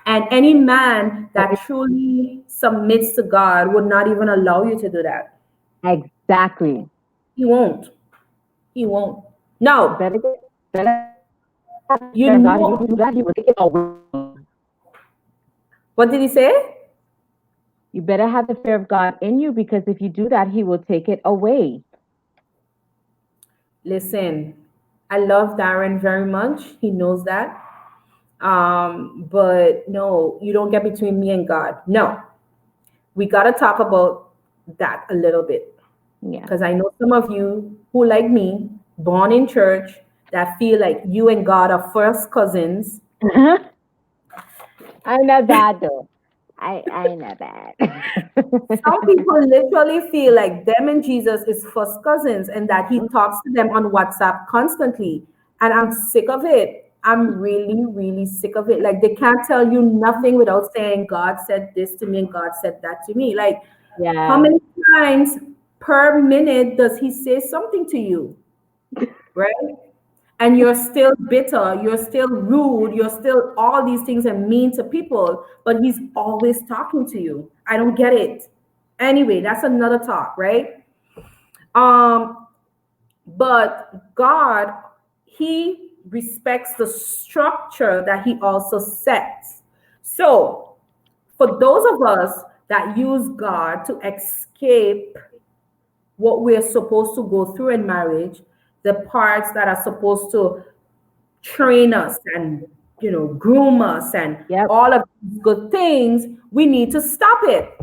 And any man So that truly submits to God would not even allow you to do that. exactly. He won't. He won't. You No, better you God, and you know. do that, he will take it away. What did he say? You better have the fear of God in you because if you do that, he will take it away. Listen, I love Darren very much. He knows that. But no, you don't get between me and God. No, we got to talk about that a little bit Yeah. because I know some of you who, like me, born in church, that feel like you and God are first cousins. I'm not bad though. I'm not bad. Some people literally feel like them and Jesus is first cousins and that he talks to them on WhatsApp constantly. And I'm sick of it. I'm really, really sick of it. Like they can't tell you nothing without saying, God said this to me and God said that to me. Like, how Yeah. many times per minute does he say something to you? Right? And you're still bitter, you're still rude, you're still all these things and mean to people, but he's always talking to you. I don't get it. Anyway, that's another talk, right? Um, but God, he respects the structure that he also sets. So for those of us that use God to escape what we're supposed to go through in marriage, the parts that are supposed to train us and groom us and Yep. all of these good things, we need to stop it.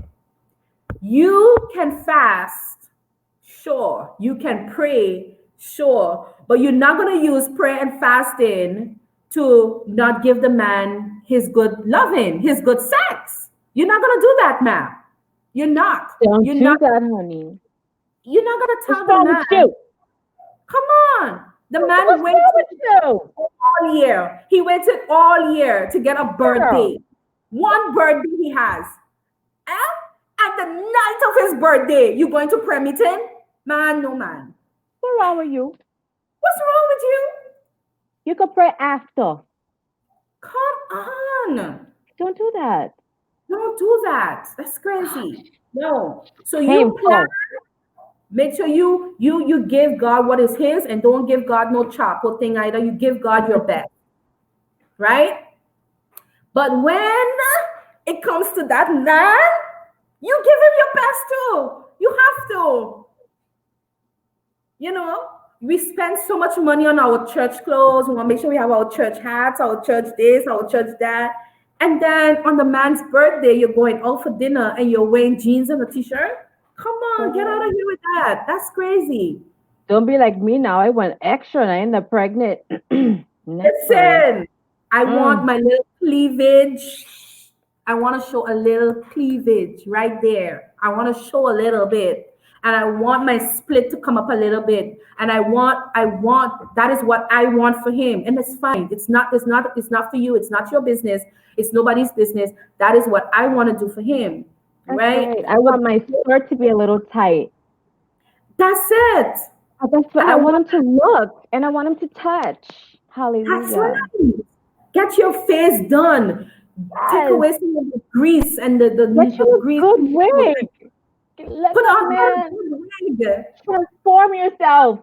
You can fast, sure. You can pray, sure. But you're not going to use prayer and fasting to not give the man his good loving, his good sex. You're not going to do that, ma'am. You're not. Don't You're do not. that, honey. You're not going to What's tell the wrong with man. you? Come on. The man What's waited wrong with you? all year. He waited all year to get a Girl, birthday. One birthday he has. And at the night of his birthday, you going to pray meeting? Man, no man. what's wrong with you? What's wrong with you? You can pray after. Come on. Don't do that. Don't do that. That's crazy. No. So you plan Shameful. Make sure you give God what is his, and don't give God no chocolate thing either. You give God your best, right? But when it comes to that man, you give him your best too. You have to. You know, we spend so much money on our church clothes. We want to make sure we have our church hats, our church this, our church that. And then on the man's birthday, you're going out for dinner and you're wearing jeans and a t-shirt. Come on, get out of here with that. That's crazy. Don't be like me now. I went extra and I ended up pregnant. Next time. Listen, I want my little cleavage. I want to show a little cleavage right there. I want to show a little bit. And I want my split to come up a little bit. And I want, that is what I want for him. And it's fine. It's not for you. It's not your business. It's nobody's business. That is what I want to do for him. Right? I want my skirt to be a little tight. That's it. That's what I want him to look, and I want him to touch. Hallelujah. That's right. Get your face done. Yes. Take away some of the grease and the grease. Good wig. Put on a good wig. Transform yourself.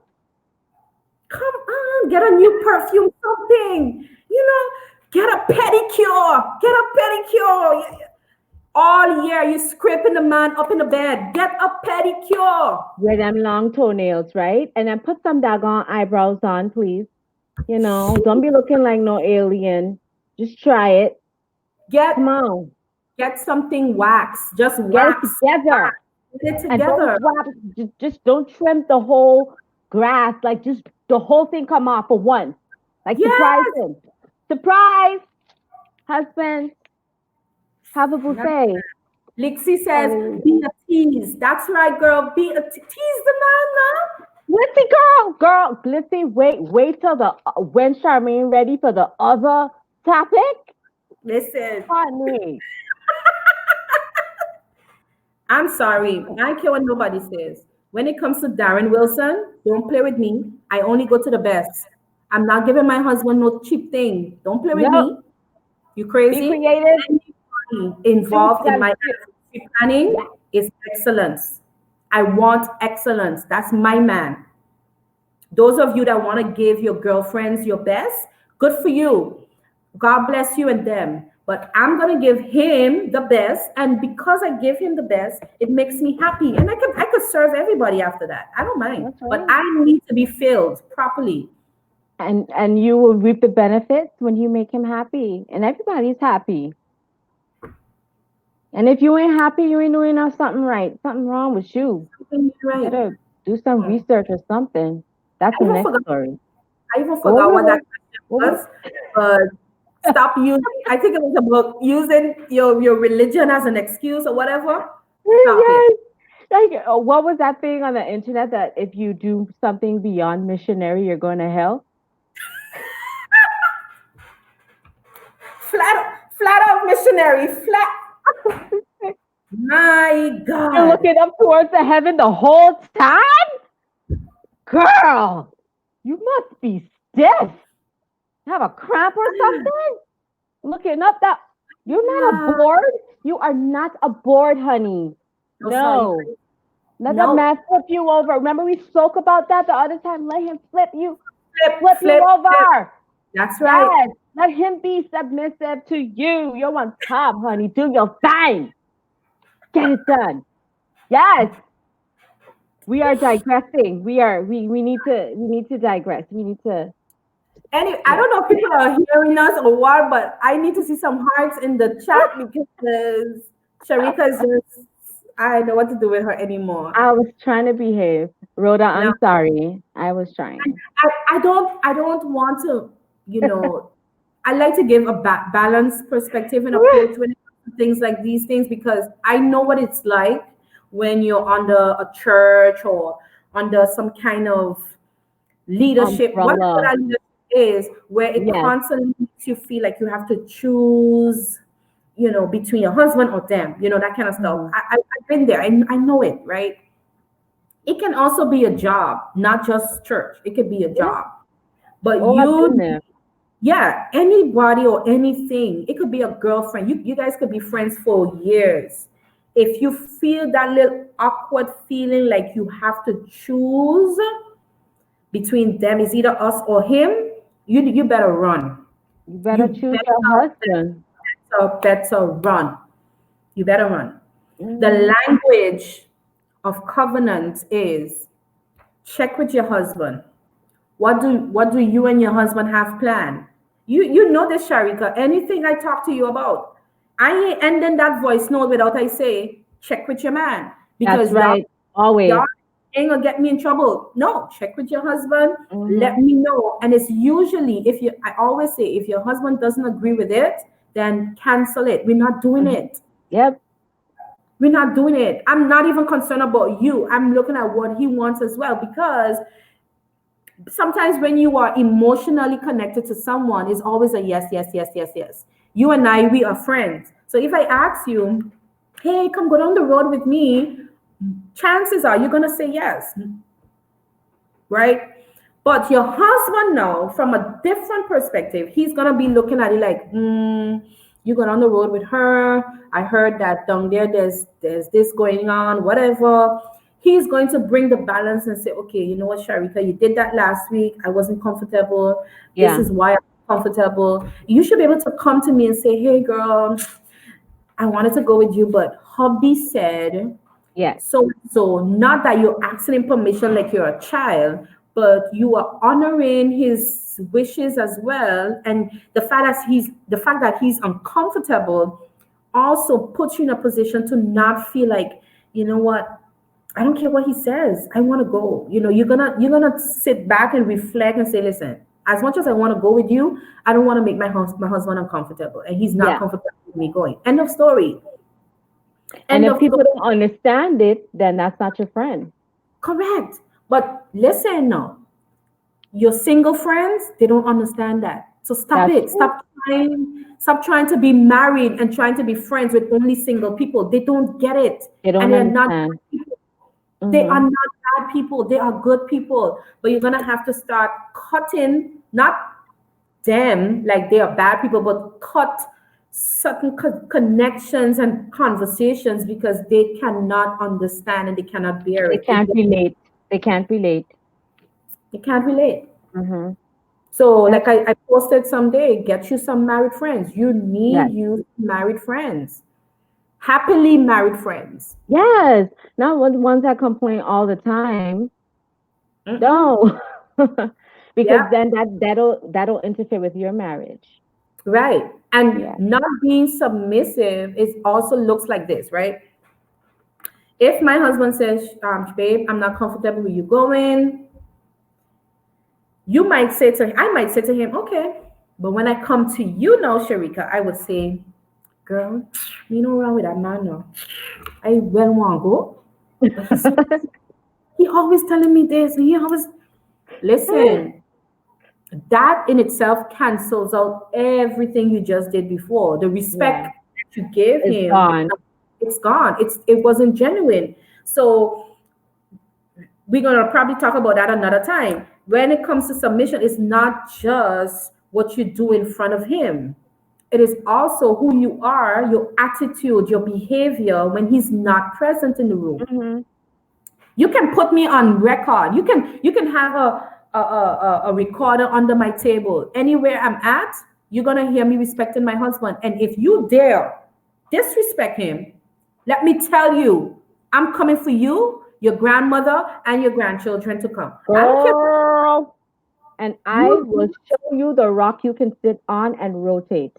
Come on, get a new perfume, something. You know, get a pedicure. Get a pedicure. All year you scraping the man up in the bed. Get a pedicure. Wear them long toenails, right? And then put some daggone eyebrows on, please. You know, don't be looking like no alien. Just try it. Come on. Get something wax. Just wax. Get it together. Get it together. Just don't trim the whole grass. Like just the whole thing come off for once. Like surprise him. Surprise, husband. Have a buffet. Lixie says, be a tease. That's right, girl. Be a tease the man now. Glitzy girl. Glitzy, wait till when Charmaine ready for the other topic. Listen. Pardon me. I'm sorry. I don't care what nobody says. When it comes to Darren Wilson, don't play with me. I only go to the best. I'm not giving my husband no cheap thing. Don't play with me. You crazy? Be creative. Involved in my planning is excellence. I want excellence. That's my man. Those of you that want to give your girlfriends your best, good for you. God bless you and them. But I'm going to give him the best. And because I give him the best, it makes me happy. And I could serve everybody after that. I don't mind. Right. But I need to be filled properly. And you will reap the benefits when you make him happy. And everybody's happy. And if you ain't happy, you ain't doing something right. Something wrong with you. Right. You better do some research or something. That's the next story. I even forgot what that question was. Stop using, I think it was about using your religion as an excuse or whatever. Yes. Like, what was that thing on the internet that if you do something beyond missionary, you're going to hell? Flat out missionary. Flat. My God. You're looking up towards the heaven the whole time? Girl, you must be stiff. Have a cramp or something? Looking up that you're not aboard. You are not aboard, honey. No. Let the man flip you over. Remember we spoke about that the other time. Let him flip you. Flip you over. Flip. That's right. Yes. Let him be submissive to you. You're on top, honey. Do your thing. Get it done. Yes. We are digressing. We need to digress. We need to. Anyway, I don't know if people are hearing us or what, but I need to see some hearts in the chat because Sharika is just, I don't know what to do with her anymore. I was trying to behave. Rhoda, I'm sorry. I was trying. I don't want to, I like to give a balanced perspective and approach when it comes to things like these things because I know what it's like when you're under a church or under some kind of leadership. Whatever that leadership is, where it constantly makes you feel like you have to choose, between your husband or them, that kind of stuff. I've been there. I know it, right? It can also be a job, not just church. It could be a job. But anybody or anything. It could be a girlfriend. You guys could be friends for years. if you feel that little awkward feeling like you have to choose between them, is either us or him, you better run. You better You choose your better, husband. better run. You better run. Hmm. The language of covenant is check with your husband. What do you and your husband have planned? You know this, Sharika. Anything I talk to you about, I ain't ending that voice note without I say check with your man That's because y'all right. Always. y'all ain't gonna get me in trouble. No, check with your husband. Let Hmm. me know. And it's usually if you. I always say if your husband doesn't agree with it, then cancel it. We're not doing Hmm. it. Yep. We're not doing it. I'm not even concerned about you. I'm looking at what he wants as well because sometimes when you are emotionally connected to someone, it's always a yes, yes, yes, yes, yes. You and I, we are friends. So if I ask you, hey, come go down the road with me, chances are you're going to say yes, right? But your husband now, from a different perspective, he's gonna be looking at it like, you got on the road with her. I heard that down there there's this going on, whatever. He's going to bring the balance and say, okay, you know what, Sharika, you did that last week. I wasn't comfortable. This Yeah. is why I'm comfortable. You should be able to come to me and say, hey girl, I wanted to go with you, but hubby said Yes. so not that you're asking him permission like you're a child, but you are honoring his wishes as well. And the fact that he's uncomfortable also puts you in a position to not feel like, you know what, I don't care what he says. I want to go. You're gonna sit back and reflect and say, listen, as much as I want to go with you, I don't want to make my husband uncomfortable. And he's not Yeah. comfortable with me going. End of story. And End if of story. people don't understand it, then that's not your friend. Correct. But listen now, your single friends, they don't understand that. So stop That's it. true. Stop trying to be married and trying to be friends with only single people. They don't get it. They And don't they're not understand. they are Hmm. not bad people. They are good people. But you're gonna have to start cutting, not them like they are bad people, but cut certain connections and conversations because they cannot understand and they cannot bear They it. They can't relate. They can't relate. They can't relate. Hmm. So, like That's I posted someday, get you some married friends. You need yes. you married friends, happily married friends. Yes. Not the ones that complain all the time. Mm-mm. No. Because Yeah, then that'll interfere with your marriage. right. And Yeah. not being submissive is also looks like this, right? If my husband says, babe, I'm not comfortable with you going, I might say to him, okay. But when I come to you now, Sharika, I would say, girl, you know wrong with that man now. I well want to go, but he always telling me this, and he always listen. That in itself cancels out everything you just did before. The respect Yeah. that you gave It's him, gone. it's gone. It wasn't genuine. So we're gonna probably talk about that another time. When it comes to submission, it's not just what you do in front of him. It is also who you are, your attitude, your behavior when he's not present in the room. Hmm. You can put me on record. You can have a recorder under my table. Anywhere I'm at, you're gonna hear me respecting my husband. And if you dare disrespect him, let me tell you, I'm coming for you, your grandmother, and your grandchildren to come. I don't care. Girl. And I You will show you the rock you can sit on and rotate.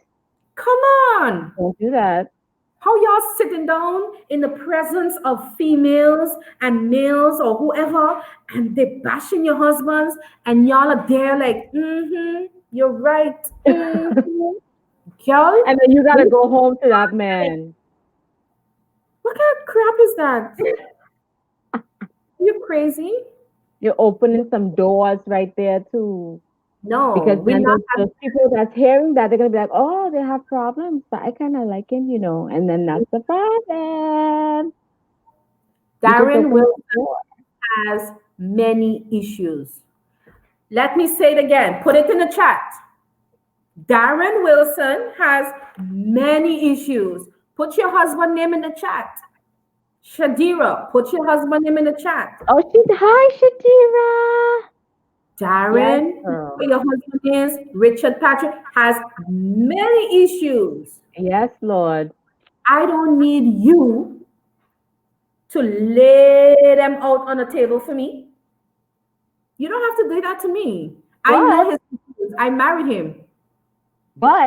come on. Don't do that. How y'all sitting down in the presence of females and males or whoever, and they bashing your husbands, and y'all are there like, you're right. Girl, And then you gotta what go home to that man. kind of crap is that? You crazy? You're opening some doors right there too. Because No, we're then not those people that's hearing that, they're gonna be like, oh, they have problems, but I kind of like him, and then that's the problem. You just Darren open Wilson that door. has many issues. Let me say it again. Put it in the chat. Darren Wilson has many issues. Put your husband name in the chat. Shadira, put your husband name in the chat. Oh, hi, Shadira. Yes, Darren, girl. who your husband is, Richard Patrick, has many issues. Yes, Lord. I don't need you to lay them out on the table for me. You don't have to do that to me. I know But his issues. I married him.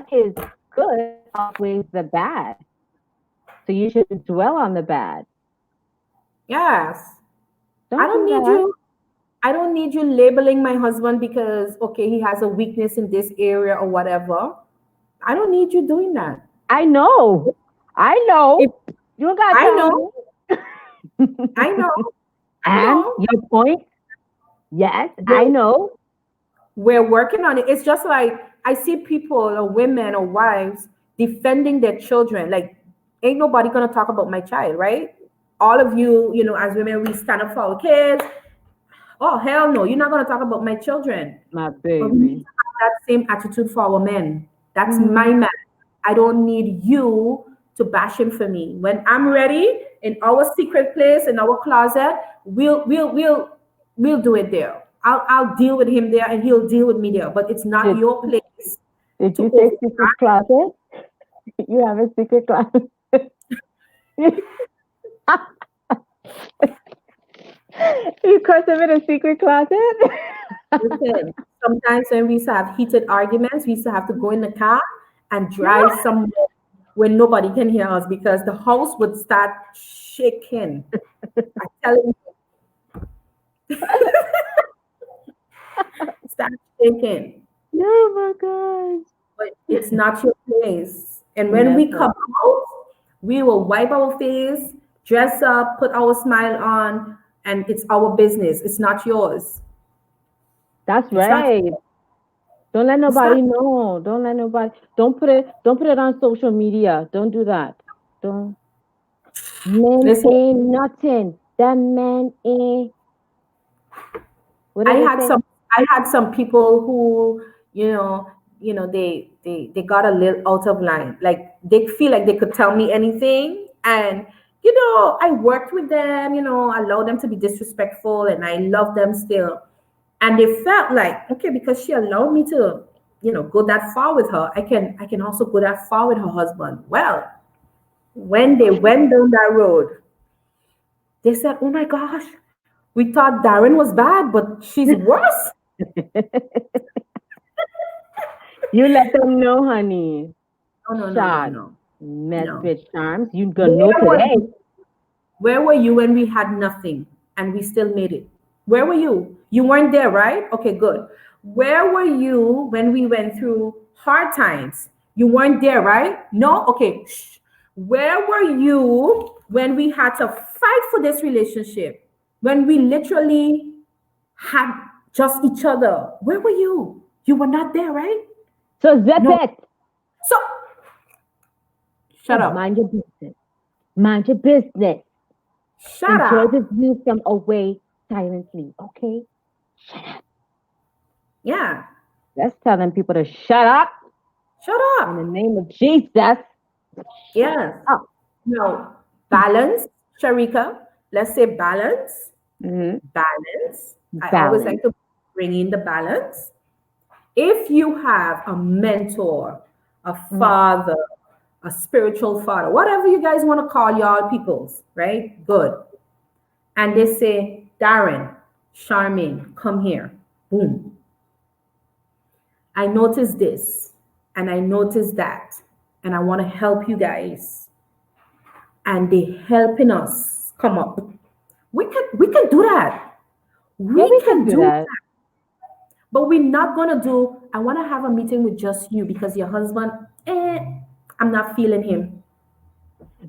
his good outweighs the bad. So you shouldn't dwell on the bad. Yes. I Don't don't do need that. you. I don't need you labeling my husband because okay, he has a weakness in this area or whatever. I don't need you doing that. I know. I If know. You don't gotta I tell know, me. I know, I And know. your point? Yes, I We're, know. we're working on it. It's just like I see people or women or wives defending their children. Like, ain't nobody gonna talk about my child, right? All of you, as women, we stand up for our kids. Oh, hell no, you're not gonna talk about my children. My But we need baby. to have that same attitude for our men. That's my Mm, man. I don't need you to bash him for me. When I'm ready in our secret place in our closet, we'll do it there. I'll deal with him there and he'll deal with me there. But it's not did your place did to you say over. secret closet? You have a secret closet. You crossed him in a secret closet? Listen, sometimes when we used to have heated arguments, we used to have to go in the car and drive somewhere where nobody can hear us because the house would start shaking. I tell you, start shaking. Oh my gosh. But it's not your place. And when Yes, we come out, we will wipe our face, dress up, put our smile on, and it's our business. It's not yours. that's It's not. right. Don't let It's not. nobody know. Don't let nobody. Don't put it on social media. Don't do that. Don't. Men Listen, ain't nothing. That man ain't. What I did they had say? some. I had some people who, they got a little out of line. Like they feel like they could tell me anything, and I worked with them. Allowed them to be disrespectful, and I love them still. And they felt like, okay, because she allowed me to go that far with her, I can also go that far with her husband. Well, when they went down that road, they said, oh my gosh, we thought Darren was bad, but she's worse. You let them know, honey. No, no, no, no, Shot. no, Mess no. with charms. You gonna know Where were today. you? Where were you when we had nothing and we still made it? Where were you? You weren't there, right? Okay, good. Where were you when we went through hard times? You weren't there, right? No? Okay. Shh. Where were you when we had to fight for this relationship? When we literally had just each other? Where were you? You were not there, right? So zip No. it. So, So shut mind up. your business. Mind your business. Shut Enjoy up. the view from away silently. Okay? Shut up. Yeah. Let's tell them people to shut up Shut in the up. name of Jesus. Shut Yes. up. No, balance, Sharika. Let's say balance, Mhm. balance. I always like Balance. to bring in the balance. If you have a mentor, a Mhm. father, a spiritual father, whatever you guys want to call y'all peoples, right? Good. And they say, Darren, Charmaine, come here. Boom. I noticed this and I noticed that. And I want to help you guys. And they helping us come up. We can do that. Yeah, We we can can do do that. that. But we're not gonna do, I want to have a meeting with just you because your husband, I'm not feeling him.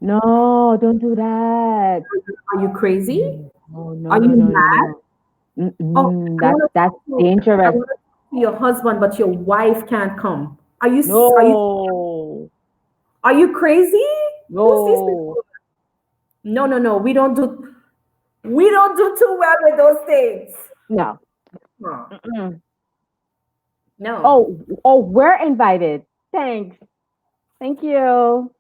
No, don't do that. Are you crazy? No, no, Are no, you no, no, mad? no. Oh, Mm-mm, I want to that's talk to I dangerous. want to talk to your husband, but your wife can't come. No, Are you crazy? Who's these no. people? No, no, no. We don't do too well with those things. No. No. Mm-mm. No. Oh, oh, we're invited. Thanks. Thank you.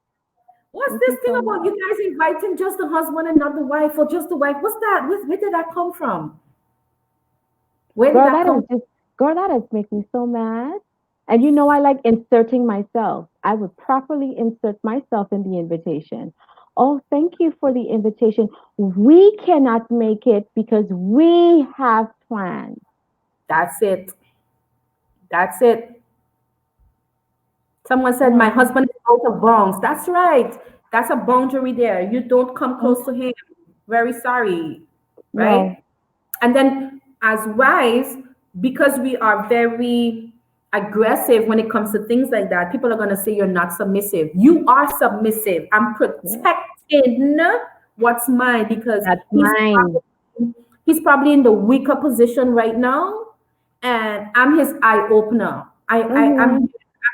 What's Thank this you thing so about you much. guys inviting just the husband and not the wife, or just the wife? What's that? Where did that come from? Where did Girl, that that come is from? just, girl, that has make me so mad. And you know, I like inserting myself. I would properly insert myself in the invitation. Oh, thank you for the invitation. We cannot make it because we have plans. That's it. That's it. Someone said, my No. husband is out of bounds. That's right. That's a boundary there. You don't come Oh, close to him. Very sorry. no. Right? And then, as wives, because we are very aggressive when it comes to things like that, people are going to say you're not submissive. You are submissive. I'm Yeah, protecting what's mine because that's mine. he's probably in the weaker position right now, and I'm his eye opener. Hmm. I'm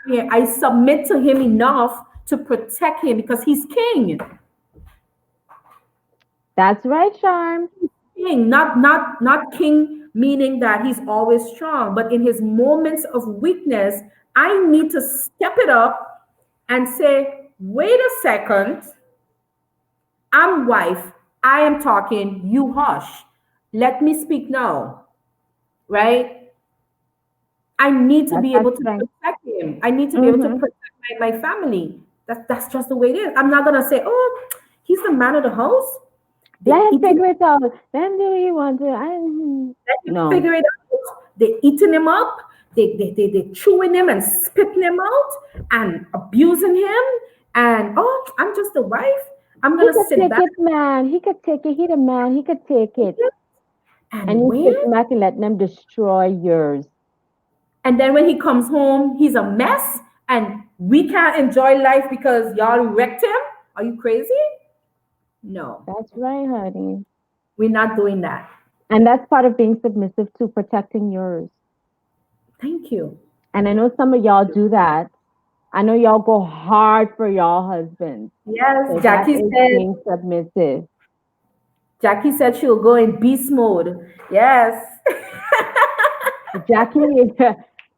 here. I submit to him enough to protect him because he's king. That's right, Charm. King, not king, meaning that he's always strong, but in his moments of weakness, I need to step it up and say, wait a second, I'm wife, I am talking, you hush. Let me speak now, right? I need to That's be that able to strength. protect him. I need to be able to Hmm. protect my family. That's just the way it is. I'm not gonna say, oh, he's the man of the house. They Let him eating figure it out. Let him do what he wants to. let him No, figure it out. They eating him up. They chewing him and spitting him out and abusing him. And oh, I'm just a wife. I'm he gonna could sit take back. it, man. He could take it. He the man. He could take it. And And you sit when back and let them destroy yours. and then when he comes home, he's a mess, and we can't enjoy life because y'all wrecked him. Are you crazy? No, That's right, honey. we're not doing that. And that's part of being submissive to protecting yours. Thank you. And I know some of y'all do that. I know y'all go hard for y'all husbands. Yes, So that is being submissive. Jackie said she'll go in beast mode. Yes. Jackie,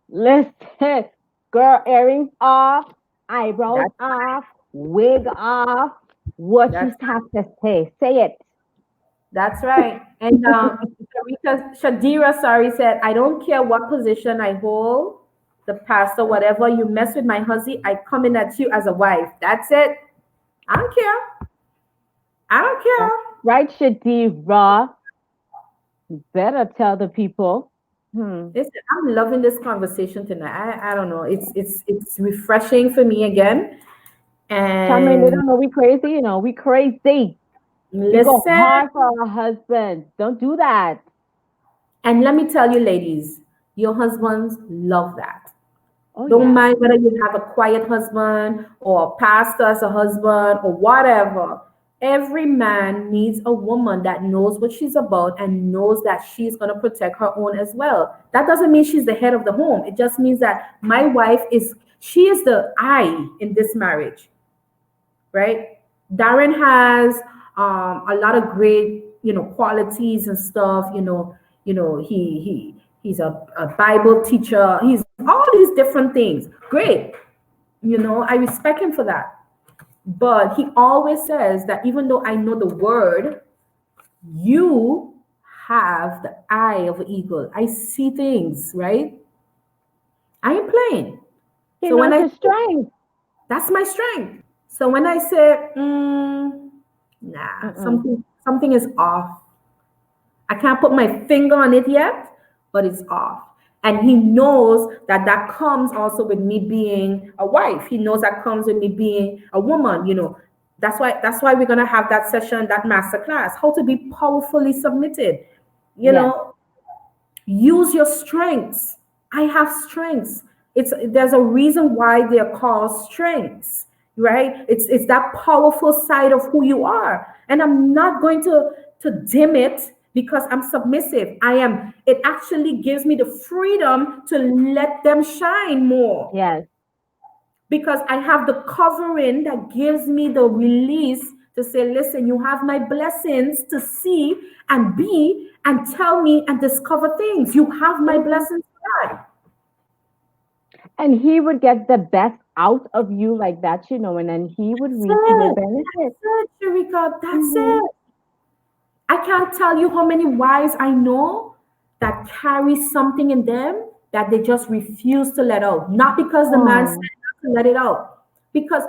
listen, girl, earrings off, eyebrows That's off, wig off. What you that's have to say, say it. That's right. And Sharika Shadira, sorry, said, I don't care what position I hold, the pastor, whatever, you mess with my husband, I come in at you as a wife. That's it. I don't care. I don't That's care. right, Shadira. You better tell the people. Hmm. Listen, I'm loving this conversation tonight. I don't know. It's refreshing for me again. Charmaine, they And don't know we crazy, we crazy. We go listen, hard for our husbands. Don't do that. and let me tell you, ladies, your husbands love that. Oh Don't yeah. mind whether you have a quiet husband or a pastor as a husband or whatever. Every man needs a woman that knows what she's about and knows that she's going to protect her own as well. That doesn't mean she's the head of the home. It just means that my wife is, she is the I in this marriage, right? Darren has a lot of great, qualities and stuff. He's a Bible teacher. He's all these different things. Great. I respect him for that. But he always says that even though I know the word, you have the eye of an eagle. I see things, right? I ain't playing. He So when knows I his strength. that's my strength. So when I say, nah, Mm-mm. something is off. I can't put my finger on it yet, but it's off. And he knows that that comes also with me being a wife. He knows that comes with me being a woman. That's why we're gonna have that session, that master class, how to be powerfully submitted. You Yes. know, use your strengths. I have strengths. There's a reason why they're called strengths, right? It's that powerful side of who you are. And I'm not going to dim it because I'm submissive. It actually gives me the freedom to let them shine more Yes. because I have the covering that gives me the release to say, listen, you have my blessings to see and be and tell me and discover things. You have my Hmm. blessings, God. And he would get the best out of you like that, and then he would That's reap no it. benefit. That's it, Sharika. That's Hmm. it. I can't tell you how many wives I know that carry something in them that they just refuse to let out. Not because the man said Oh, not to let it out. Because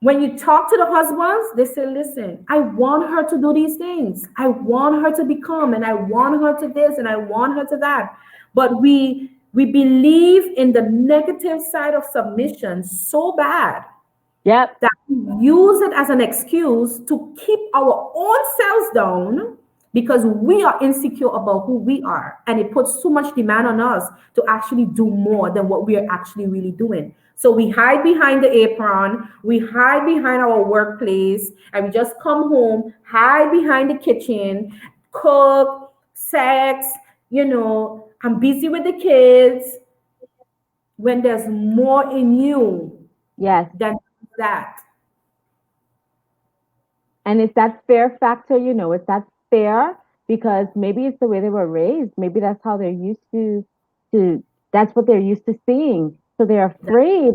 when you talk to the husbands, they say, listen, I want her to do these things. I want her to become, and I want her to this, and I want her to that. But we believe in the negative side of submission so bad yep. that we use it as an excuse to keep our own selves down because we are insecure about who we are. And it puts too much demand on us to actually do more than what we are actually really doing. So we hide behind the apron, we hide behind our workplace, and we just come home, hide behind the kitchen, cook, sex, I'm busy with the kids when there's more in you Yes. than that. And it's that fear factor, it's that fear because maybe it's the way they were raised. Maybe that's how they're used to that's what they're used to seeing. So they're afraid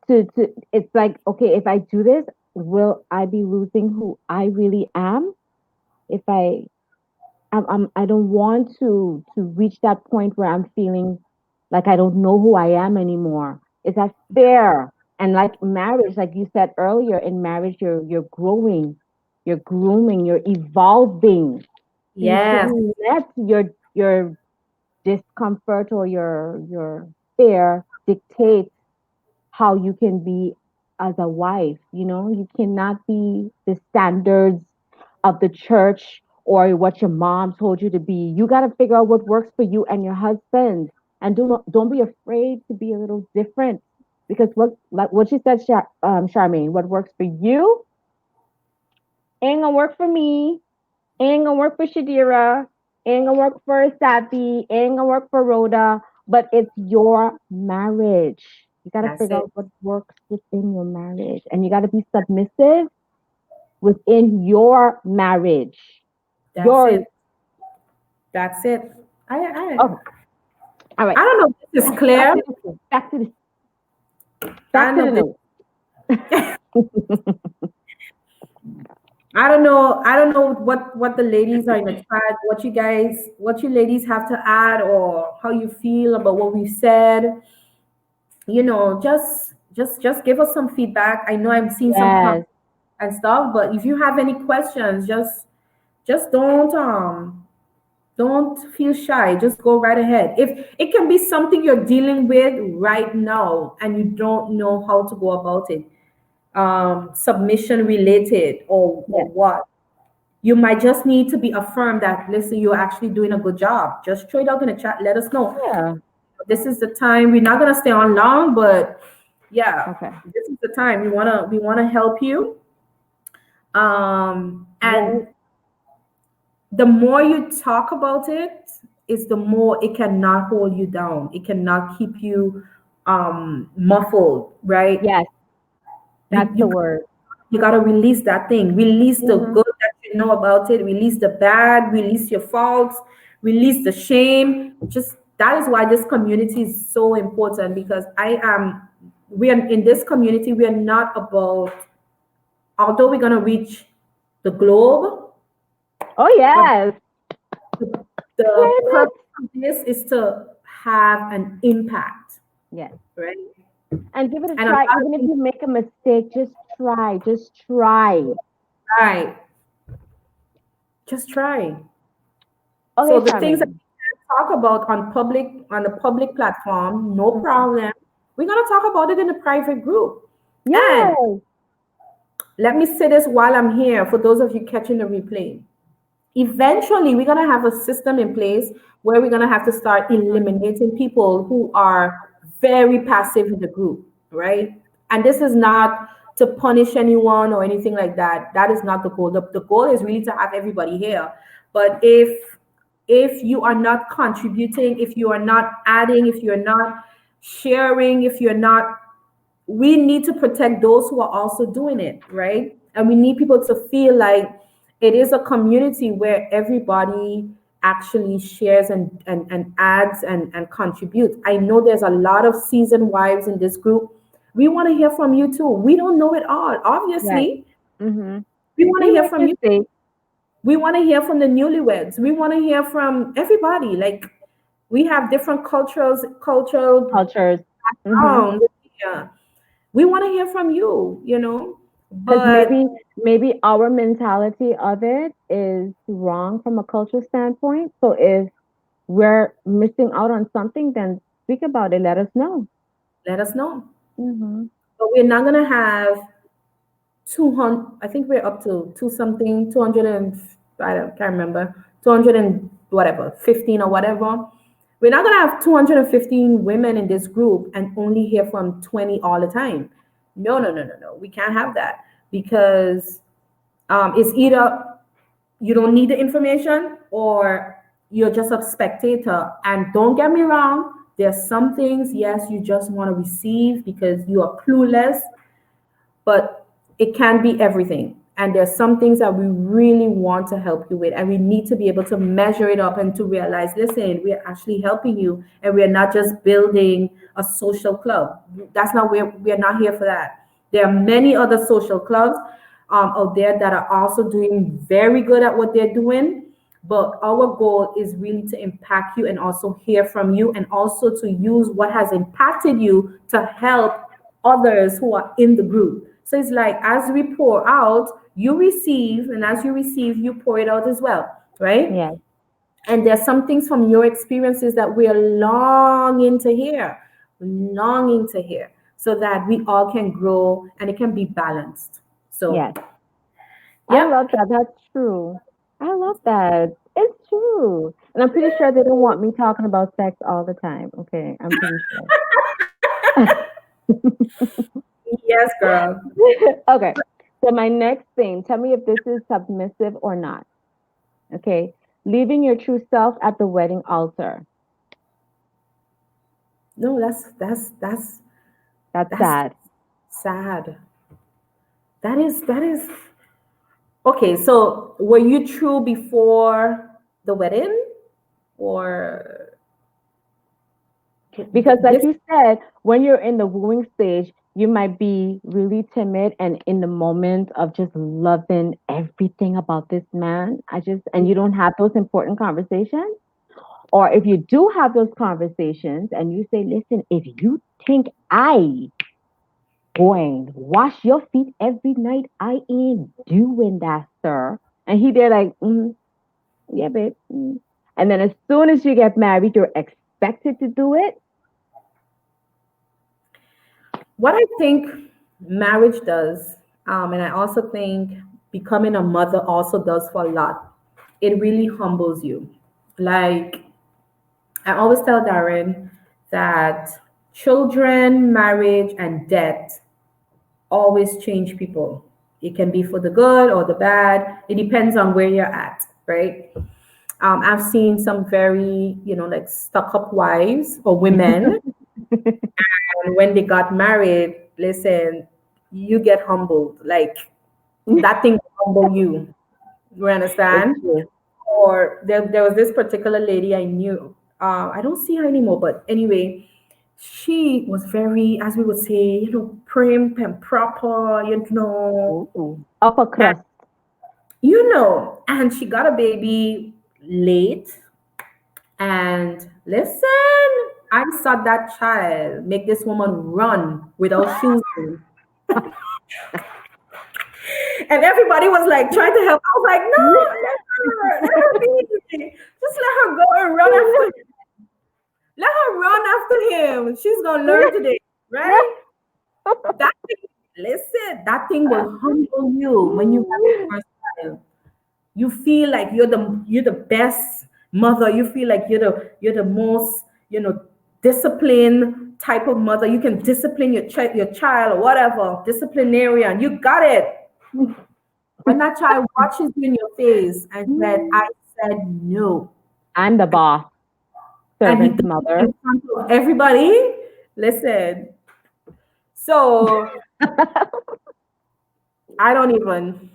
to it's like, okay, if I do this, will I be losing who I really am? If I don't want to reach that point where I'm feeling like I don't know who I am anymore. Is that fair? And like marriage, like you said earlier, in marriage, you're growing, you're grooming, you're evolving. So you Yes, shouldn't let your discomfort or your fear dictate how you can be as a wife. You cannot be the standards of the church or what your mom told you to be. You got to figure out what works for you and your husband, and don't be afraid to be a little different because what she said, Charmaine, what works for you ain't gonna work for me, ain't gonna work for Shadira, ain't gonna work for Sappy, ain't gonna work for Rhoda, but it's your marriage. You got to that's figure it. out what works within your marriage, and you got to be submissive within your marriage. That's Yours. it. That's it. Okay. All right. I don't know if this is Back clear. to the back to the I back don't to know the if this, note. I don't know. I don't know what the ladies are in the chat, what you ladies have to add or how you feel about what we said. Just give us some feedback. I know I'm seeing some comments Yes. and stuff, but if you have any questions, just don't feel shy. Just go right ahead. If it can be something you're dealing with right now and you don't know how to go about it, submission related or Yes. what, you might just need to be affirmed that listen, you're actually doing a good job. Just throw it out in the chat. Let us know. Yeah. This is the time. We're not gonna stay on long, but yeah, Okay. this is the time. We wanna help you. And Well, the more you talk about it is the more it cannot hold you down, it cannot keep you muffled, right? yes, you that's the you, word. you got to release that thing, release the Hmm. good that you know about it, release the bad, release your faults, release the shame. Just that is why this community is so important, because we are in this community. We are not about, although we're going to reach the globe, Oh but yes. the Claim it. purpose of this is to have an impact, Yes. right? And give it a And a try. lot of Even if things, you make a mistake, just try. Just try. right? Just try. So Okay, the things that Charmaine. we can talk about on the public platform, no problem. We're gonna talk about it in a private group. And Yes. let me say this while I'm here for those of you catching the replay. Eventually, we're gonna have a system in place where we're gonna have to start eliminating people who are very passive in the group, right? And this is not to punish anyone or anything like that. That is not the goal. The goal is really to have everybody here. But if you are not contributing, if you are not adding, if you're not sharing, if you're not, we need to protect those who are also doing it, right? And we need people to feel like it is a community where everybody actually shares and adds and contributes. I know there's a lot of seasoned wives in this group, We want to hear from you too. We don't know it all, Right. obviously. Mm-hmm. We want to We hear make from you. mistakes, We want to hear from the newlyweds. We want to hear from everybody. Like, we have different cultural cultures. Mm-hmm. backgrounds. Yeah. We want to hear from you, Because but maybe our mentality of it is wrong from a cultural standpoint. So if we're missing out on something, then speak about it. Let us know. let us know. Mm-hmm. But we're not going to have 200, I think we're up to two something, 200 and, can't remember, 200 and whatever, 15 or whatever. We're not going to have 215 women in this group and only hear from 20 all the time. No, no, no, no, no. We can't have that because it's either you don't need the information or you're just a spectator. And don't get me wrong, there's some things, yes, you just want to receive because you are clueless, but it can be everything. And there's some things that we really want to help you with, and we need to be able to measure it up and to realize, listen, we're actually helping you, and we're not just building a social club. That's not where we're not here for that. There are many other social clubs out there that are also doing very good at what they're doing. But our goal is really to impact you and also hear from you, and also to use what has impacted you to help others who are in the group. So it's like as we pour out, you receive, and as you receive, you pour it out as well, right? Yes. And there's some things from your experiences that we are longing to hear, so that we all can grow and it can be balanced. So, Yes. I yep. love that. That's true. I love that. It's true. And I'm pretty sure they don't want me talking about sex all the time. Okay. I'm pretty sure. Yes, girl. Okay. So my next thing, tell me if this is submissive or not. Okay. Leaving your true self at the wedding altar. No, that's That's that's sad. sad. That is okay. So, were you true before the wedding, or Because, like this? you said, when you're in the wooing stage, you might be really timid and in the moment of just loving everything about this man. And you don't have those important conversations. Or if you do have those conversations and you say, listen, if you think I going wash your feet every night, I ain't doing that, sir. And he there like, yeah, babe. And then as soon as you get married, you're expected to do it. What I think marriage does, and I also think becoming a mother also does for a lot. It really humbles you. Like, I always tell Darren that children, marriage, and death always change people. It can be for the good or the bad. It depends on where you're at, right? I've seen some very, like stuck up wives or women, and when they got married, listen, you get humbled. Like, that thing will humble you. You It's understand? true. Or there was this particular lady I knew. I don't see her anymore, but anyway, she was very, as we would say, prim and proper, Ooh. Upper and crust. and she got a baby late. And listen, I saw that child make this woman run without shoes on. And everybody was like trying to help. I was like, no, let her be. Just let her go and run after. Let her run after him. She's gonna learn today, right? That thing, listen, that thing will humble you when you have your first child. You feel like you're the best mother. You feel like you're the most disciplined type of mother. You can discipline your child or whatever disciplinarian. You got it. When that child watches you in your face and said, "I said no," I'm the boss, and he servant does it mother. in front of everybody, listen. So I don't even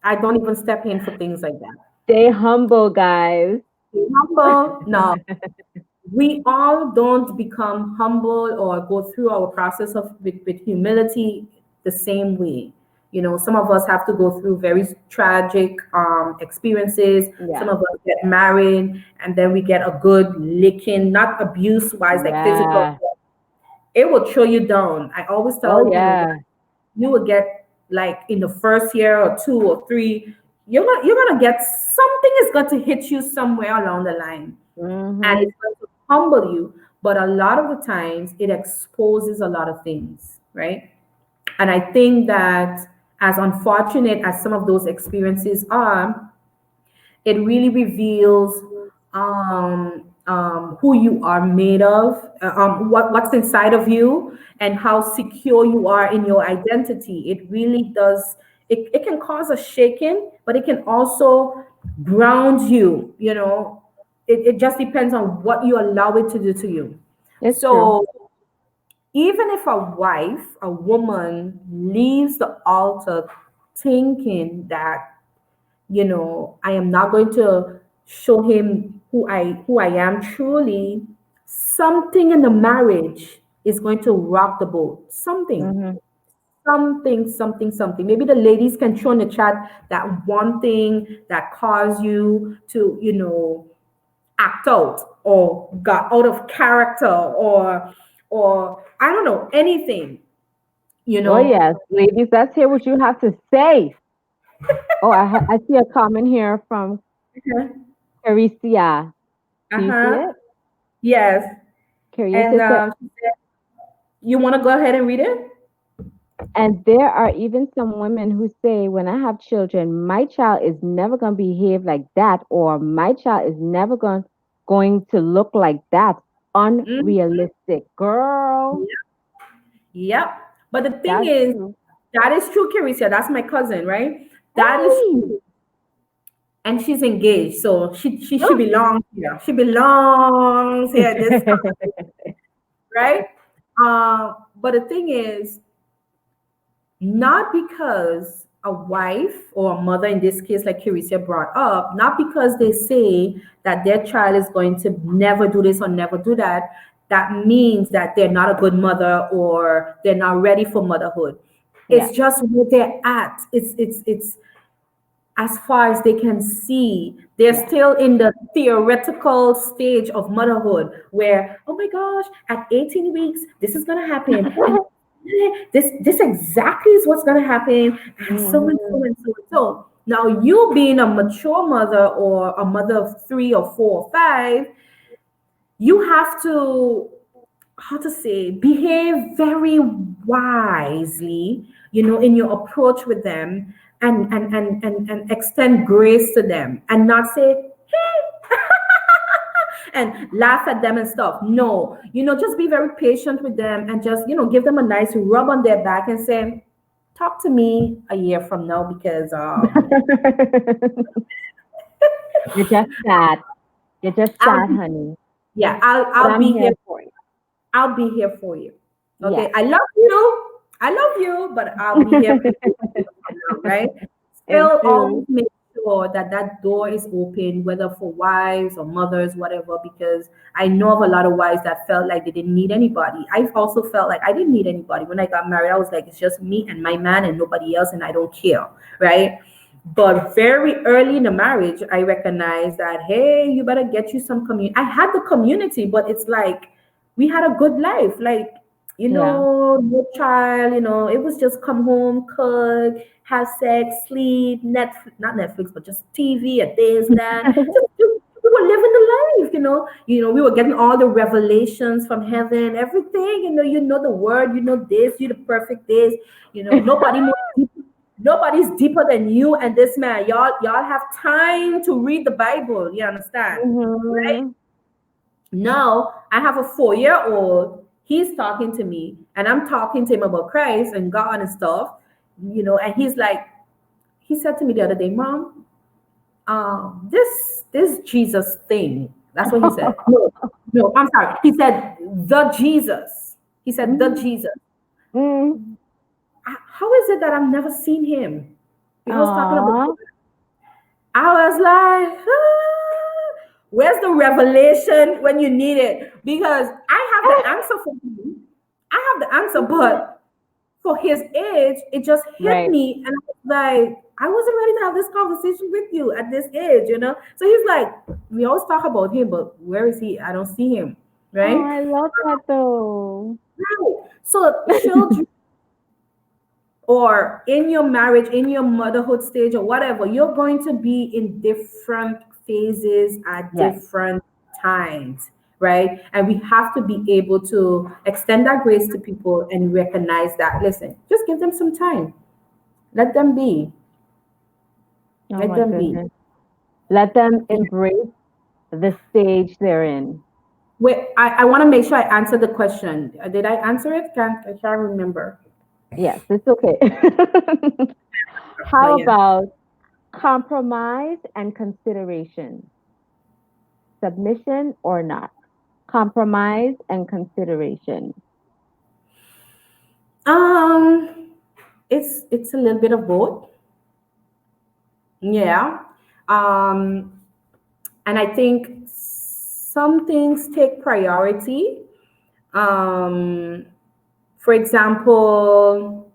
I don't even step in for things like that. Stay humble, guys. Be humble, no. we all don't become humble or go through our process of with humility the same way. You know, some of us have to go through very tragic experiences. Some Yeah. of us get married and then we get a good licking, not abuse wise, like physical. Yeah. It will throw you down. I always Oh tell, yeah. you will get like in the first year or two or three, you're gonna get something is going to hit you somewhere along the line, and Mm-hmm. it's going to humble you. But a lot of the times, it exposes a lot of things, right? And I think that as unfortunate as some of those experiences are, it really reveals who you are made of, what's inside of you, and how secure you are in your identity. It really does. It can cause a shaking, but it can also ground you. It just depends on what you allow it to do to you. It's true. So even if a woman leaves the altar thinking that, I am not going to show him who I am truly, something in the marriage is going to rock the boat. Mm-hmm. Something. Maybe the ladies can show in the chat that one thing that caused you to, act out or got out of character, or I don't know, anything, you Oh know. yes, ladies, let's hear what you have to say. Oh, I see a comment here from Caricia. Do you see Uh-huh. it? Yes. And Caricia said, you want to go ahead and read it? and there are even some women who say, when I have children, my child is never going to behave like that, or my child is never going to look like that. Mm, Unrealistic. Girl, yep. But the thing that's is, true. that is true, Carissa. That's my cousin, right? That is Hey! true. And she's engaged, so she Oh. belongs here. She belongs here. This right. But the thing is, not because a wife or a mother, in this case, like Carissa brought up, not because they say that their child is going to never do this or never do that, that means that they're not a good mother or they're not ready for motherhood. Yeah, It's just where they're at. It's as far as they can see, they're yeah. still in the theoretical stage of motherhood where, oh my gosh, at 18 weeks this is going to happen, and this exactly is what's going to happen, and so and so Mhm. and so and so. Now, you being a mature mother or a mother of 3 or 4 or 5, you have to, how to say, behave very wisely, in your approach with them, and extend grace to them, and not say, hey, and laugh at them and stuff. No, just be very patient with them, and just, give them a nice rub on their back and say, talk to me a year from now, because You're just sad. You're just I'll sad, honey. yeah, I'll But I'll I'm be here. here for you. I'll be here for you. Okay. Yes. I love you. I love you, but I'll be here for you for now, right? It's Still always true. make sure that that door is open, whether for wives or mothers, whatever, because I know of a lot of wives that felt like they didn't need anybody. I've also felt like I didn't need anybody. When I got married, I was like, it's just me and my man and nobody else, and I don't care, right? But very early in the marriage, I recognized that, hey, you better get you some community. I had the community, but it's like we had a good life. Like, Yeah. no child, it was just come home, cook, have sex, sleep, Netflix, not Netflix, but just TV and this, that. We were living the life, we were getting all the revelations from heaven, everything, the word, this, you the perfect this, nobody's deeper than you and this man. Y'all have time to read the Bible. You understand? Right? Hmm. Now I have a 4-year-old. He's talking to me, and I'm talking to him about Christ and God and stuff. And he's like, he said to me the other day, Mom, this Jesus thing. That's what he said. No, no, I'm sorry. He said the Jesus. He said the Hmm. Jesus. Mm. How is it that I've never seen him? He was talking about. Aw. I was like, ah. Where's the revelation when you need it? Because I have the answer for him. I have the answer, but for his age, it just hit Right. me, and I was like, I wasn't ready to have this conversation with you at this age, you know. So he's like, we always talk about him, but where is he? I don't see him, Oh, right? I love that though. Right. So children, or in your marriage, in your motherhood stage, or whatever, you're going to be in different phases at Yes. different times, right? And we have to be able to extend that grace to people and recognize that, listen, just give them some time. Let them be. Oh Let my them be. goodness. Let them embrace the stage they're in. Wait, I want to make sure I answer the question. Did I answer it? I can't remember. Yes, it's okay. But How yeah. about compromise and consideration? Submission or not? Compromise and consideration. Um, it's a little bit of both. Yeah. Um, and I think some things take priority. Um, for example,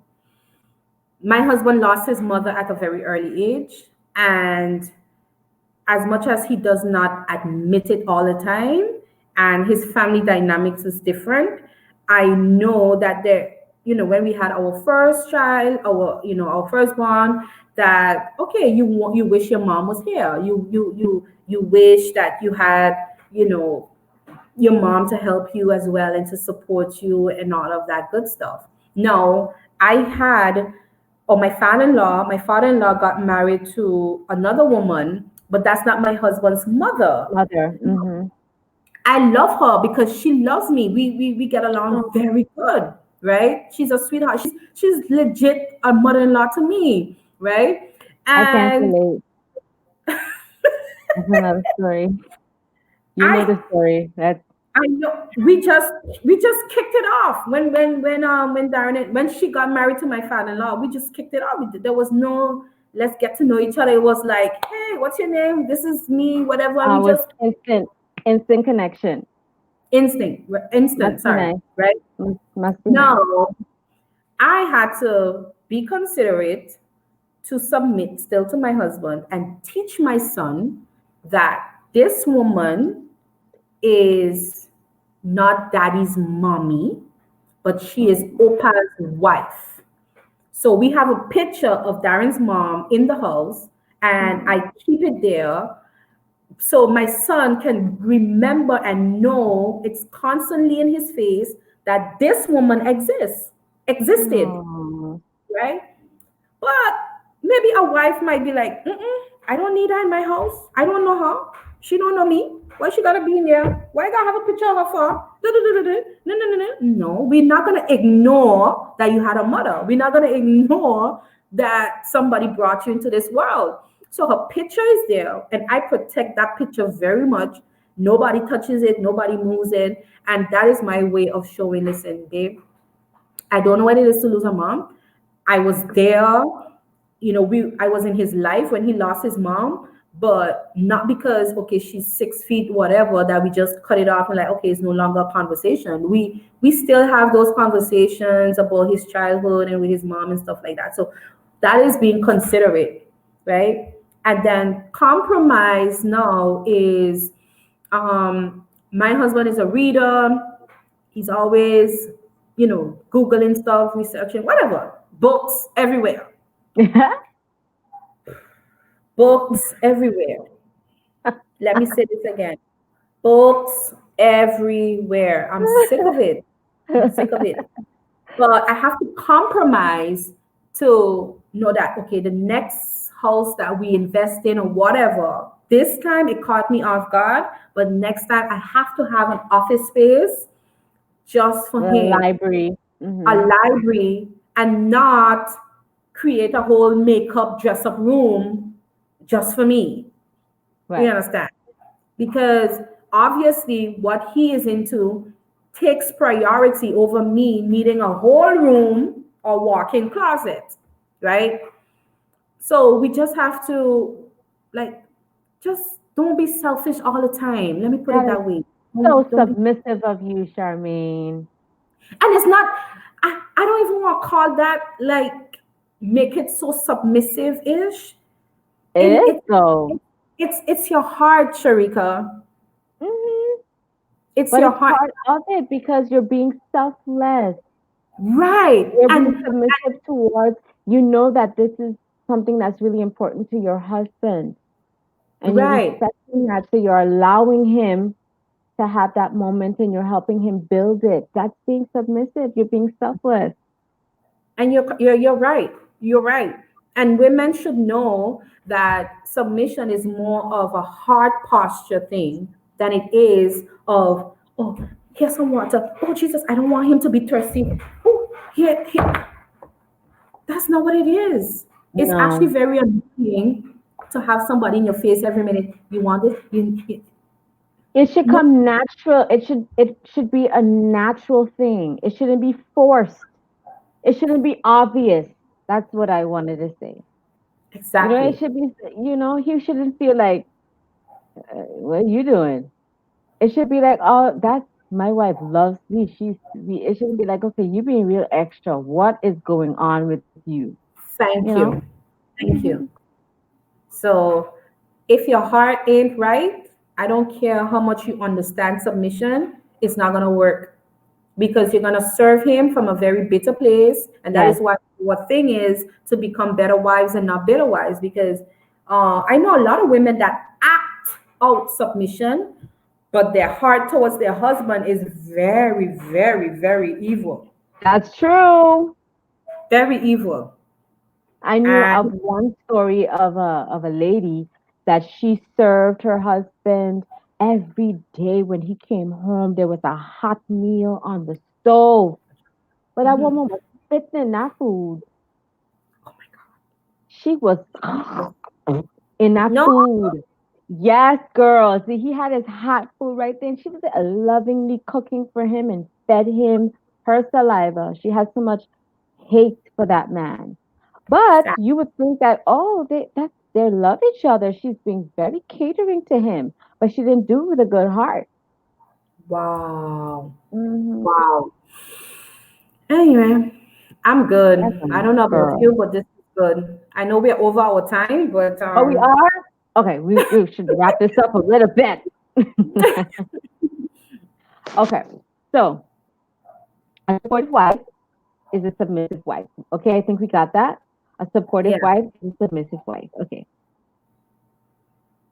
my husband lost his mother at a very early age, and as much as he does not admit it all the time, and his family dynamics is different, I know that there, when we had our first child, our firstborn, that okay, you wish your mom was here, you wish that you had, you know your mom to help you as well and to support you and all of that good stuff. No, I had, or my father-in-law got married to another woman, but that's not my husband's mother. Mother. Mm-hmm. I love her because she loves me. We get along Oh, very good, right? She's a sweetheart. She's legit a mother-in-law to me, right? I can't And relate. That's another story. You know I the story. That's I know we just kicked it off when Darren, when she got married to my father-in-law. We just kicked it off. There was no let's get to know each other. It was like, hey, what's your name? This is me, whatever. And we was just instant connection. instant. Must be Sorry, nice. right? Must be nice. No, I had to be considerate, to submit still to my husband and teach my son that this woman is not daddy's mommy, but she is Mm. Opa's wife. So we have a picture of Darren's mom in the house, and Mm. I keep it there so my son can remember and know it's constantly in his face that this woman existed, Oh. right? But maybe a wife might be like, mm-mm, I don't need her in my house. I don't know her. She don't know me. Why she gotta be in there? Why I gotta have a picture of her for? Du-du-du-du-du. No, no, no, no. No, we're not gonna ignore that you had a mother. We're not gonna ignore that somebody brought you into this world. So her picture is there, and I protect that picture very much. Nobody touches it, nobody moves it. And that is my way of showing, listen, babe, I don't know what it is to lose a mom. I was there, I was in his life when he lost his mom, but not because okay, she's 6 feet, whatever, that we just cut it off and like, okay, it's no longer a conversation. We still have those conversations about his childhood and with his mom and stuff like that. So that is being considerate, right? And then compromise now is my husband is a reader. He's always, Googling stuff, researching, whatever. Books everywhere. Books everywhere. Let me say this again. Books everywhere. I'm sick of it. I'm sick of it. But I have to compromise to know that, okay, the next house that we invest in or whatever, this time it caught me off guard, but next time I have to have an office space just for The him, library. a Hmm. library, and not create a whole makeup dress up room just for me. You Right. understand? Because obviously what he is into takes priority over me needing a whole room or walk-in closet, right? So we just have to, like, just Don't be selfish all the time. Let me put it That is that way. so Don't be, submissive of you, Charmaine. and it's not, I don't even want to call that like make it so submissive-ish. It And is though. it's your heart, Sharika. Hmm. It's But your it's heart. part of it because you're being selfless. Right. You're being And submissive towards, you know that this is something that's really important to your husband. And you're right. respecting that. So you're allowing him to have that moment and you're helping him build it. That's being submissive. You're being selfless. And you're right. You're right. And women should know that submission is more of a heart posture thing than it is of, oh, here's some water. Oh, Jesus, I don't want him to be thirsty. Oh, here. That's not what it is. It's actually No. very annoying to have somebody in your face every minute. You want it? It should No, come natural. It should be a natural thing. It shouldn't be forced. It shouldn't be obvious. That's what I wanted to say. It exactly. should be, he shouldn't feel like, what are you doing? It should be like, oh, that's my wife loves me. It shouldn't be like, okay, you being real extra. What is going on with you? You Thank know? you. Thank Hmm. you. So if your heart ain't right, I don't care how much you understand submission, it's not going to work because you're going to serve him from a very bitter place. And that is Yes, what thing is to become better wives and not bitter wives. Because I know a lot of women that act out submission, but their heart towards their husband is very, very, very evil. that's true. Very evil. I knew of And one story of a lady that she served her husband every day when he came home. There was a hot meal on the stove, but that mhm. woman was spitting in that food. Oh my God. She was in that No, food. Yes, girl. See, he had his hot food right there, and she was lovingly cooking for him and fed him her saliva. She had so much hate for that man. But you would think that, oh, they love each other. She's being very catering to him, but she didn't do it with a good heart. wow. Hmm. Wow. Anyway, I'm That's good. a I don't know about girl. you, but this is good. I know we're over our time, but Oh, we are? Okay, we should wrap this up a little bit. Okay, so a supportive wife is a submissive wife. Okay, I think we got that. A supportive yeah. wife is a submissive wife. Okay.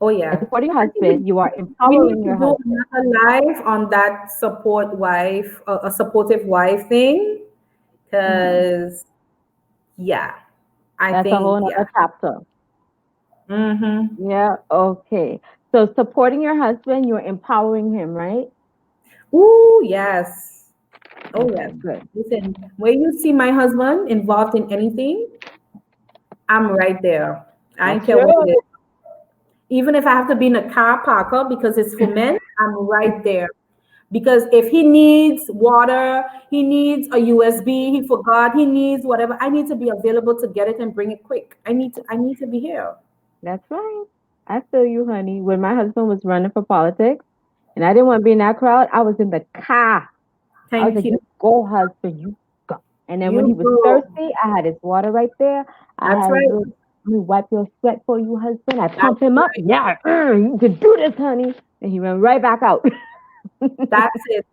Oh And yeah. supporting your I think husband, you are we need empowering to your do husband. another live on that support wife, a supportive wife thing, Mhm. because yeah, I That's a whole think yeah. nother chapter. Mm-hmm. Yeah, okay. So supporting your husband, you're empowering him, right? Ooh, yes. Oh yes. Okay, good. Listen, when you see my husband involved in anything, I'm right there. I don't That's care what it true. is. Even if I have to be in a car parker because it's for men, I'm right there. Because if he needs water, he needs a USB, he forgot, he needs whatever, I need to be available to get it and bring it quick. I need to be here. That's right. I feel you, honey. When my husband was running for politics and I didn't want to be in that crowd, I was in the car. I was Thank like, you. you go, husband, you go. And then when he You was go. thirsty, I had his water right there. I That's had his right. little, let me wipe your sweat for you, husband. I That's pump him up. right. Yeah, you can do this, honey. And he ran right back out. That's it.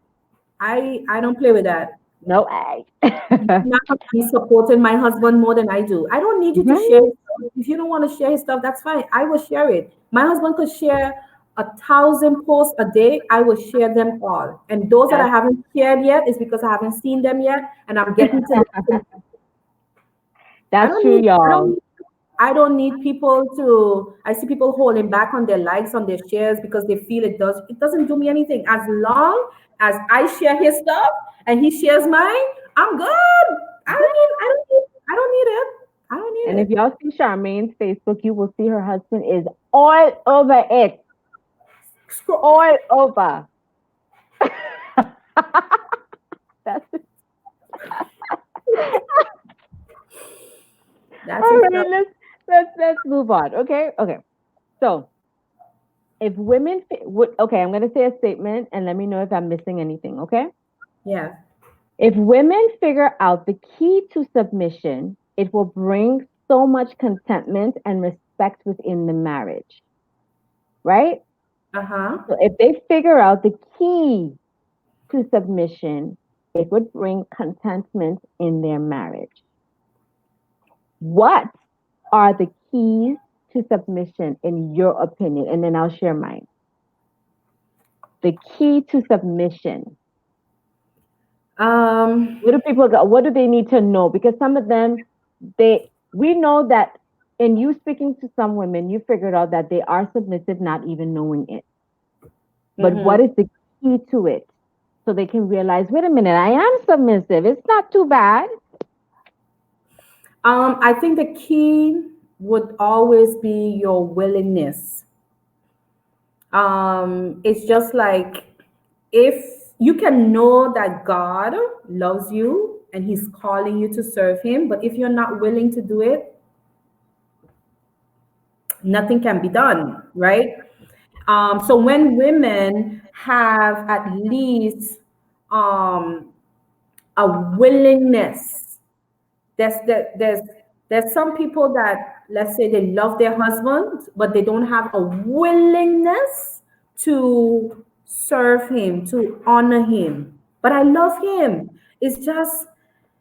I don't play with that. No way. He's not gonna be supporting my husband more than I do. I don't need you to share Right? his stuff. If you don't want to share his stuff, that's fine. I will share it. My husband could share 1,000 posts a day. I will share them all. And those that I That's, haven't shared yet is because I haven't seen them yet, and I'm getting to listen. I that's don't true, need. I don't y'all. need. I don't need people to. I see people holding back on their likes on their shares because they feel it does. It doesn't do me anything. As long as I share his stuff and he shares mine, I'm good. I don't need. I don't need. I don't need it. I don't And need if it. y'all see Charmaine's Facebook, you will see her husband is all over it. Scroll. All over. That's That's all his right. stuff. Let's move on. Okay. Okay. So If women would, okay, I'm going to say a statement and let me know if I'm missing anything, okay? Yes. If women figure out the key to submission, it will bring so much contentment and respect within the marriage, right? Uh-huh. So if they figure out the key to submission, it would bring contentment in their marriage. What are the keys to submission in your opinion? And then I'll share mine. The key to submission. Um, What do people go? What do they need to know? Because some of them, we know that in you speaking to some women, you figured out that they are submissive, not even knowing it. But what mhm. is the key to it? So they can realize, wait a minute, I am submissive. It's not too bad. I think the key would always be your willingness. It's just like, if you can know that God loves you and He's calling you to serve Him, but if you're not willing to do it, nothing can be done, right? So when women have at least um, a willingness, there's there's some people that, let's say, they love their husband, but they don't have a willingness to serve him, to honor him. But I love him. It's just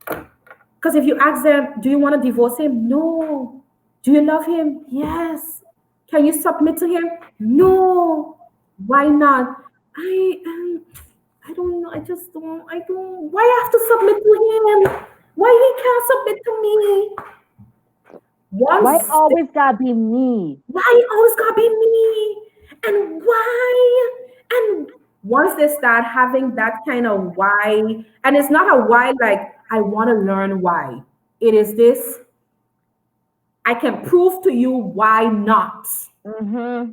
because if you ask them, do you want to divorce him? No. Do you love him? Yes. Can you submit to him? No. Why not? I don't know. I just don't. I don't. Why I have to submit to him? Why he can't submit to me? Why Once, always gotta be me? why it always gotta be me? And why? And once they start having that kind of why, and it's not a why like I want to learn why. It is this. I can prove to you why not. Mm-hmm.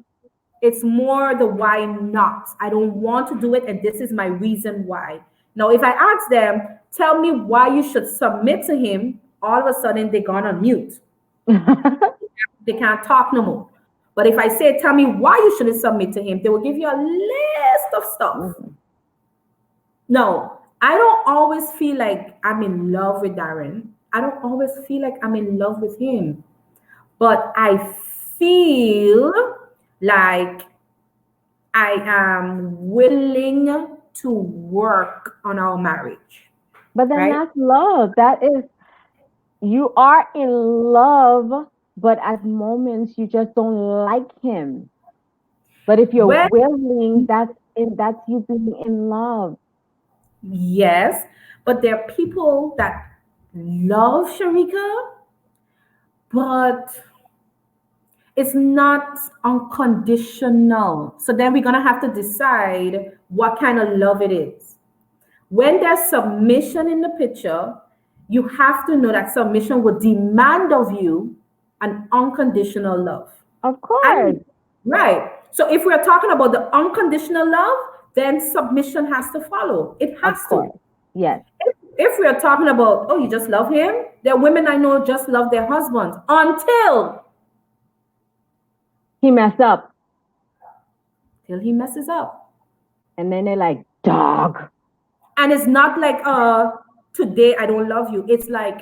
It's more the why not. I don't want to do it, and this is my reason why. Now, if I ask them, tell me why you should submit to him, all of a sudden they're gonna mute. They can't talk no more. But if I say, tell me why you shouldn't submit to him, they will give you a list of stuff. Mhm. No, I don't always feel like I'm in love with Darren. I don't always feel like I'm in love with him. But I feel like I am willing to work on our marriage, But then right? that's love. That is, you are in love, but at moments you just don't like him. But if you're When, willing, that's you being in love. yes, but there are people that love Sharika, but it's not unconditional. So then we're going to have to decide what kind of love it is. When there's submission in the picture, you have to know that submission will demand of you an unconditional love. Of And course. right. So if we're talking about the unconditional love, then submission has to follow. It has Of to. course. Yes. If we are talking about, oh, you just love him, there are women I know just love their husbands until He messed up. till he messes up. And then they're like, dog. And it's not like, today I don't love you. It's like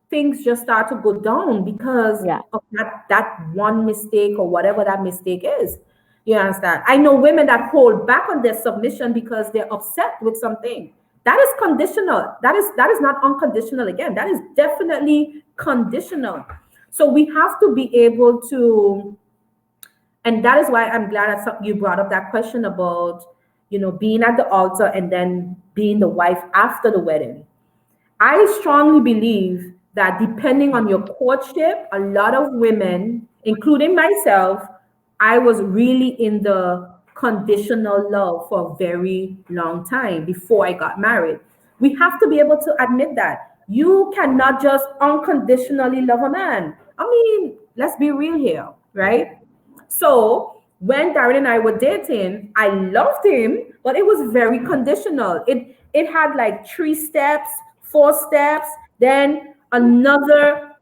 things just start to go down because Yeah. of that one mistake or whatever that mistake is. You understand? I know women that hold back on their submission because they're upset with something. That is conditional. That is not unconditional again. That is definitely conditional. So we have to be able to, and that is why I'm glad that you brought up that question about, being at the altar and then being the wife after the wedding. I strongly believe that depending on your courtship, a lot of women, including myself, I was really in the conditional love for a very long time before I got married. We have to be able to admit that. You cannot just unconditionally love a man. I mean, let's be real here, right? So when Darren and I were dating, I loved him, but it was very conditional. It had like 3 steps, 4 steps, then another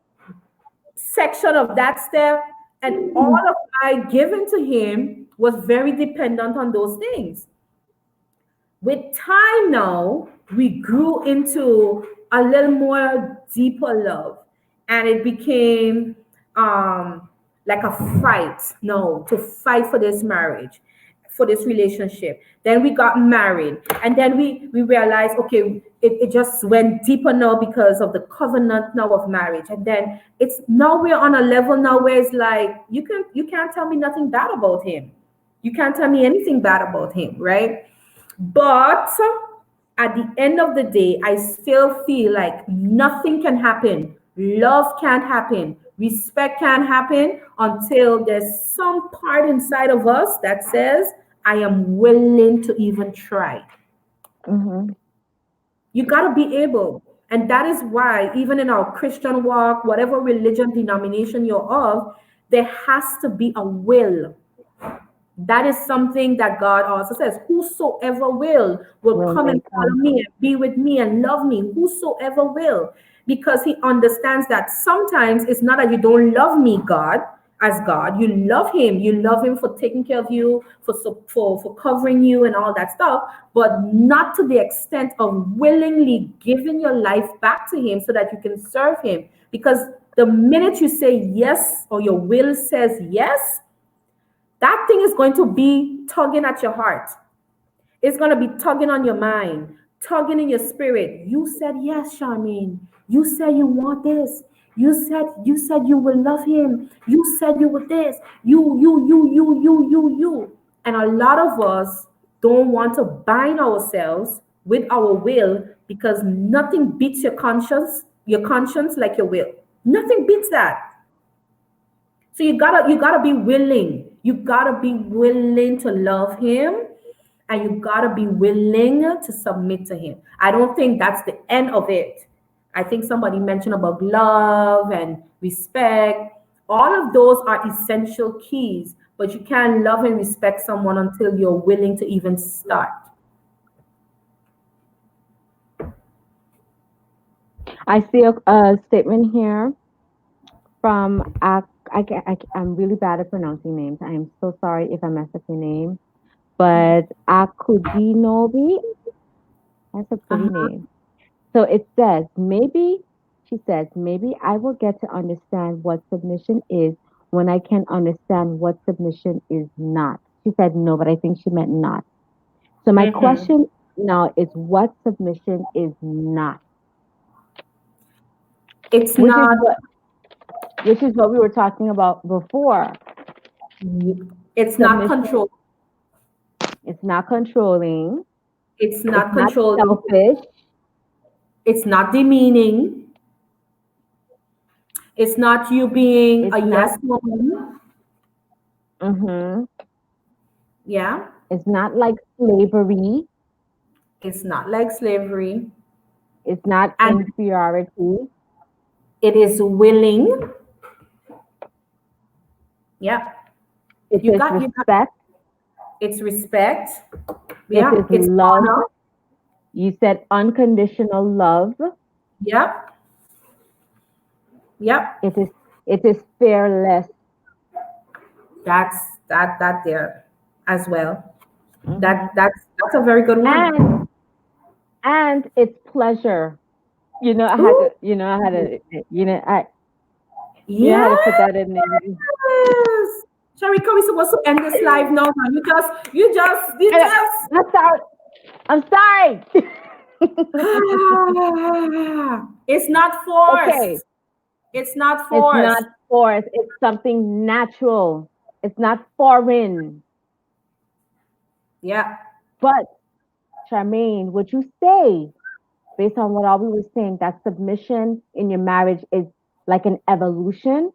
section of that step, And all of my giving to him was very dependent on those things. With time now, we grew into a little more deeper love, and it became like a fight. No, to fight for this marriage, for this relationship. Then we got married, and then we realized, okay, it just went deeper now because of the covenant now of marriage. And then it's now we're on a level now where it's like you can't tell me nothing bad about him. You can't tell me anything bad about him, right? But at the end of the day, I still feel like nothing can happen. Love can't happen. Respect can't happen until there's some part inside of us that says, I am willing to even try. Mm-hmm. You got to be able. And that is why, even in our Christian walk, whatever religion denomination you're of, there has to be a will. That is something that God also says, whosoever will Will come they and follow come? me and be with me and love me, whosoever will. Because he understands that sometimes it's not that you don't love me, God, as God. You love him. You love him for taking care of you, for covering you and all that stuff, but not to the extent of willingly giving your life back to him so that you can serve him. Because the minute you say yes, or your will says yes, that thing is going to be tugging at your heart. It's going to be tugging on your mind, tugging in your spirit. You said yes, Charmaine. You said you want this. You said you will love him. You said you would this. You. And a lot of us don't want to bind ourselves with our will because nothing beats your conscience like your will. Nothing beats that. So you gotta be willing. You gotta be willing to love him, and you gotta be willing to submit to him. I don't think that's the end of it. I think somebody mentioned about love and respect. All of those are essential keys, but you can't love and respect someone until you're willing to even start. I see a statement here from I'm really bad at pronouncing names. I am so sorry if I mess up your name, but Akudinobi, that's a pretty Uh-huh. name. So it says, maybe, she says, maybe I will get to understand what submission is when I can understand what submission is not. She said no, but I think she meant not. So my Mhm. question now is what submission is not, It's which is not. what we were talking about before. It's not Submission control. is not controlling, It's it's not not controlling. selfish, It's not demeaning. It's not you being it's a not yes woman. mhm, Yeah. it's not like slavery, It's not like slavery. it's not And inferiority, it is willing. Yeah. it is You got respect, it's respect. it Yeah. is It's love. honor. You said unconditional love. Yep. Yep. It is fearless. That's that there as well. Mhm. That's a very good And one. it's pleasure. Ooh. You know how to put Yes. that in there. Sharika, we're supposed to end this live now. Man. You I- just. I'm sorry. I'm sorry. It's not Okay. forced. It's not It's not forced. forced. It's something natural. It's not foreign. Yeah. But Charmaine, would you say, based on what all we were saying, that submission in your marriage is like an evolution?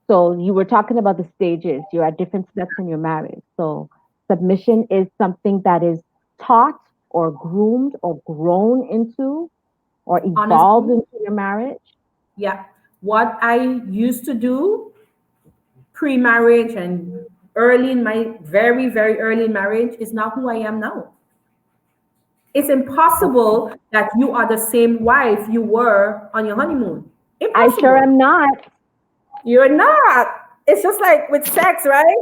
So you were talking about the stages. You're at different steps in your marriage. So submission is something that is taught or groomed or grown into or evolved Honestly, into your marriage. yeah. What I used to do pre-marriage and early in my very, very early marriage is not who I am now. It's Okay. impossible that you are the same wife you were on your honeymoon. I sure Impossible. am not. You're not. It's just like with sex, right?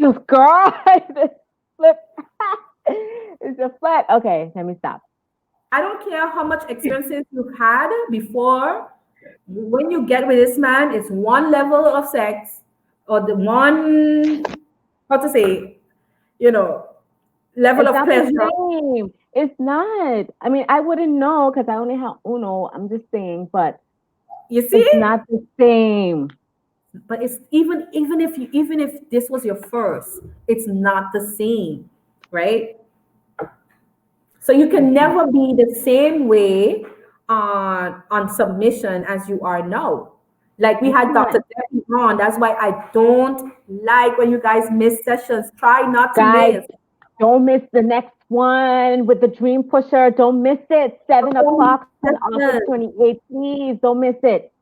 Just girl, this flip. It's a flip. Okay, let me stop. I don't care how much experiences you've had before. When you get with this man, it's one level of sex or the one, how to say, you know, level It's of not the pleasure. same. It's not. I mean, I wouldn't know because I only have uno. I'm just saying, but You see? it's not the same. But it's even if this was your first, it's not the same, right? So you can Mhm. never be the same way on submission as you are now. Like we You had can't. Dr. Debbie on. That's why I don't like when you guys miss sessions. Try not to Guys, miss. don't miss the next one with the Dream Pusher. Don't miss it. 7 o'clock on August 28th. Please don't miss it.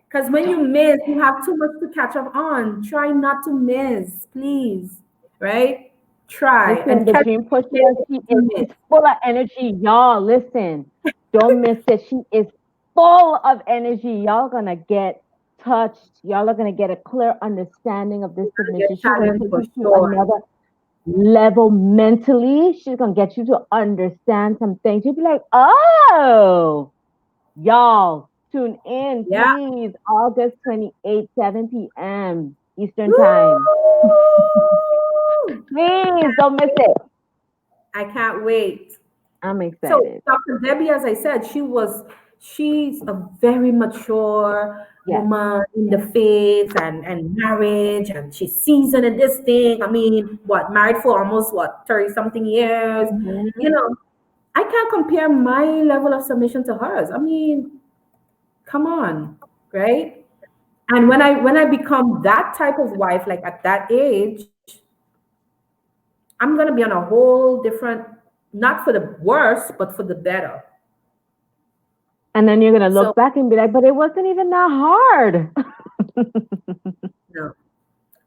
Because when you Don't. miss, you have too much to catch up on. Try not to miss, please. Right? Try Listen, and the catch Dream Pusher, it if she is you miss. she's full of energy. Y'all, listen. Don't miss it. She is full of energy. Y'all gonna get touched. Y'all are gonna get a clear understanding of this You're gonna submission. get She's gonna challenged take for you to sure. another level mentally. She's gonna get you to understand some things. You'll be like, oh, y'all, tune in, Yeah. please. August 28th, 7 p.m. Eastern Time. Woo! Please don't miss it. I can't wait. I'm So excited. Dr. Debbie, as I said, she's a very mature Yes. woman in the faith and marriage, and she's seasoned in this thing. I mean, what, married for almost what, 30 something years? You Mhm. know, I can't compare my level of submission to hers. I mean, come on, right? And when I become that type of wife, like at that age, I'm gonna be on a whole different, not for the worse, but for the better. And then you're gonna So look back and be like, but it wasn't even that hard. no.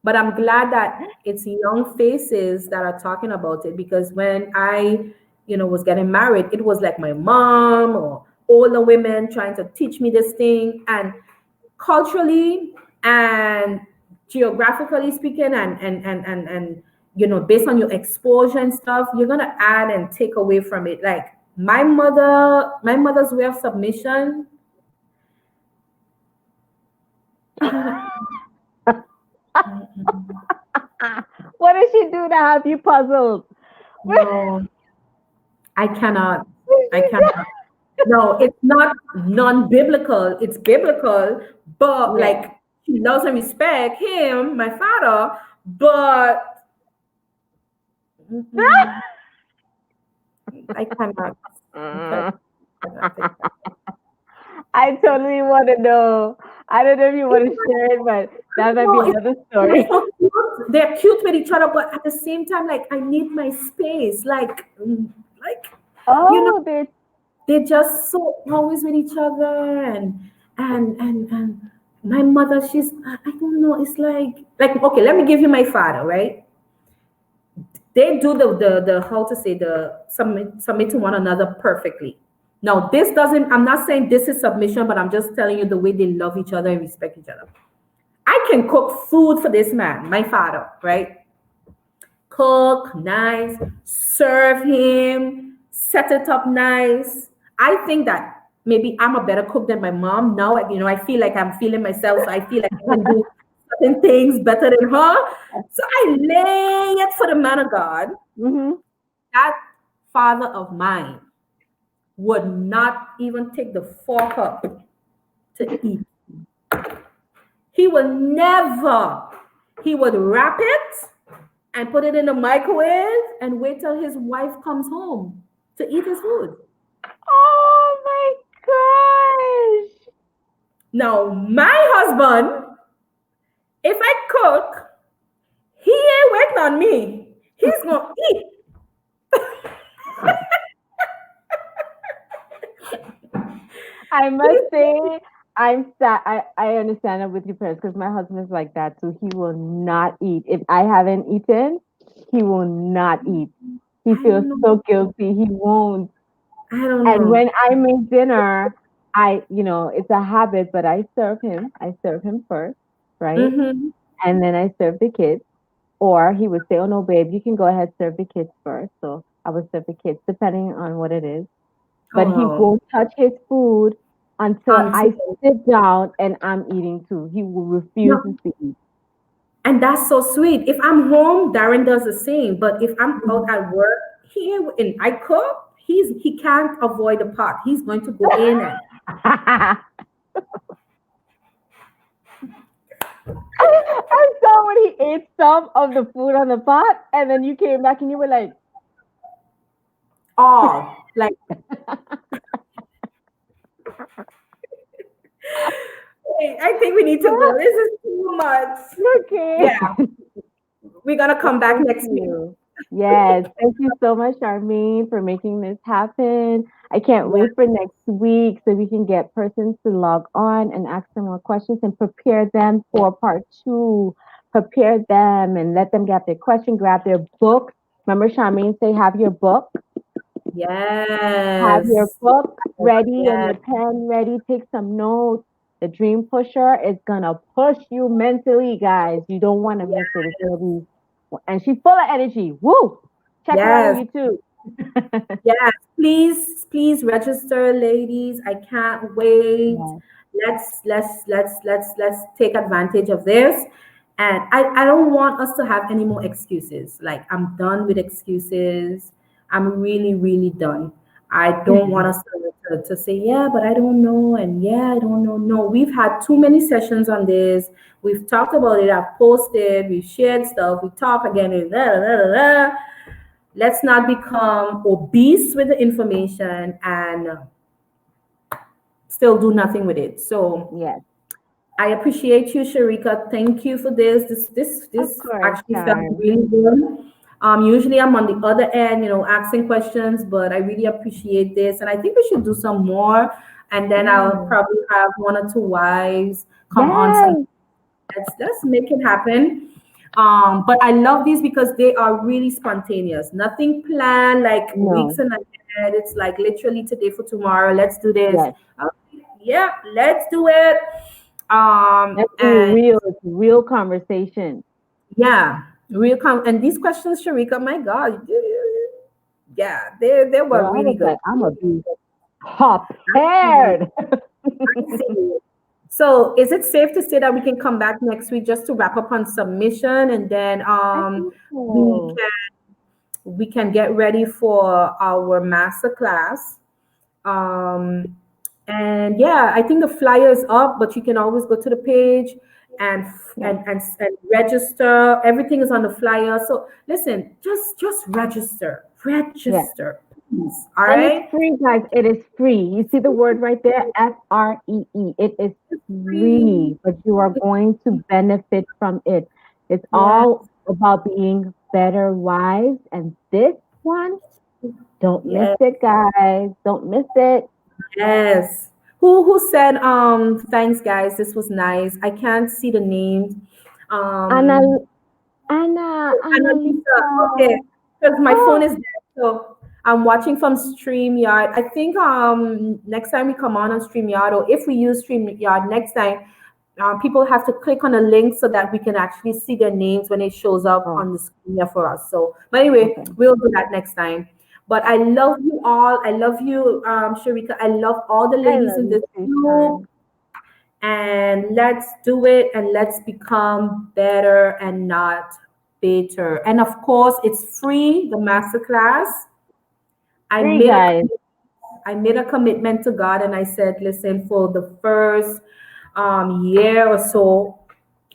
But I'm glad that it's young faces that are talking about it because when I, was getting married, it was like my mom or older women trying to teach me this thing. And culturally and geographically speaking and based on your exposure and stuff, you're gonna add and take away from it. Like my mother's way of submission. What did she do to have you puzzled? No, I cannot. I cannot. No, it's not non-biblical. It's biblical, but Yeah. like she loves and respect him, my father, but mm-mm, I cannot. I'm sorry. I cannot take that. I totally want to know. I don't know if you want to share it, but that might be No, it's another they're story. so cute. They're cute with each other, but at the same time, like I need my space. Like you know, Oh, they're they're just so always with each other, and my mother, I don't know. It's like okay. Let me give you my father, right? They do the how to say the submit to one another perfectly. Now, this doesn't. I'm not saying this is submission, but I'm just telling you the way they love each other and respect each other. I can cook food for this man, my father, right? Cook nice, serve him, set it up nice. I think that maybe I'm a better cook than my mom. Now, I feel like I'm feeling myself, so I feel like I can do certain things better than her. So I lay it for the man of God. hmm That father of mine would not even take the fork up to eat. He would never. He would wrap it and put it in the microwave and wait till his wife comes home to eat his food. Oh my gosh. Now, my husband, if I cook, he ain't waiting on me. He's gonna eat. I must say, I'm sad. I understand it with your parents because my husband is like that too. He will not eat. If I haven't eaten, he will not eat. He I feels don't know. so guilty. He won't. I don't And know. when I make dinner, it's a habit, but I serve him. I serve him first. right? Mm-hmm. And then I serve the kids. Or he would say, "Oh no, babe, you can go ahead serve the kids first." So I would serve the kids depending on what it is. But he Oh, won't touch his food until I until sit down and I'm eating too. He will refuse no, to eat. and that's so sweet. If I'm home, Darren does the same. But if I'm out at work, he and I cook, he can't avoid the pot. He's going to go in and I saw when he ate some of the food on the pot, and then you came back and you were like, all like, "Hey, I think we need to go. This is too much." okay. Yeah, we're gonna Well, come back thank next week. you. Yes, thank you so much, Charmaine, for making this happen. I can't Yeah, wait for next week so we can get persons to log on and ask them more questions and prepare them for part 2. Prepare them and let them get their question, grab their book. Remember, Charmaine say, have your yes, book ready and yes, your pen ready. Take some notes. The Dream Pusher is gonna push you mentally, guys. You don't want to miss it. It's gonna be, and she's full of energy. Woo! Check her out on yes. YouTube. Yes, please, please register, ladies. I can't wait. Yes, Let's take advantage of this. And I don't want us to have any more excuses. Like I'm done with excuses. I'm really, really done. I don't want us to say, yeah, but I don't know, and yeah, I don't know. No, we've had too many sessions on this. We've talked about it, I've posted, we've shared stuff, we talk again, and let's not become obese with the information and still do nothing with it. So yes, I appreciate you, Sharika. Thank you for this. of This course, actually felt Charm. really good. Usually I'm on the other end, asking questions, but I really appreciate this, and I think we should do some more. And then I'll Yes, probably have one or two wives come on some. yes. Let's make it happen. But I love these because they are really spontaneous. Nothing planned, like weeks No, in ahead. It's like literally today for tomorrow. Let's do this. yes. Yeah, let's do it. Let's be And real. It's real conversation. yeah, real and these questions, Sharika, my God, yeah, they were Girl, I really was good. like, I'm gonna be prepared. I see. So, is it safe to say that we can come back next week just to wrap up on submission, and then I think we so. we can get ready for our master class. Um, and yeah, I think the flyer is up, but you can always go to the page and Yes, and register. Everything is on the flyer. So listen, just register, yes. register, please. All And it's right, free, guys. It is free. You see the word right there? FREE. It is it's free. free, but you are It's going to benefit from it. It's yeah, all about being better wives. And this one, don't miss yeah. it, guys. Don't miss it. Yes. Who said thanks guys, this was nice. I can't see the names. Anna, Um Annalisa. Okay. Annalisa. Because my phone Oh, is dead. So I'm watching from StreamYard. I think next time we come on StreamYard, or if we use StreamYard next time, people have to click on a link so that we can actually see their names when it shows up oh, on the screen here for us. So, but anyway, okay. we'll do that next time. But I love you all. I love you, Sharika. I love all the I ladies love in you this too, group. Sean. And let's do it and let's become better and not bitter. And of course, it's free, the masterclass. I Free, made a guys. I made a commitment to God and I said, listen, for the first year or so,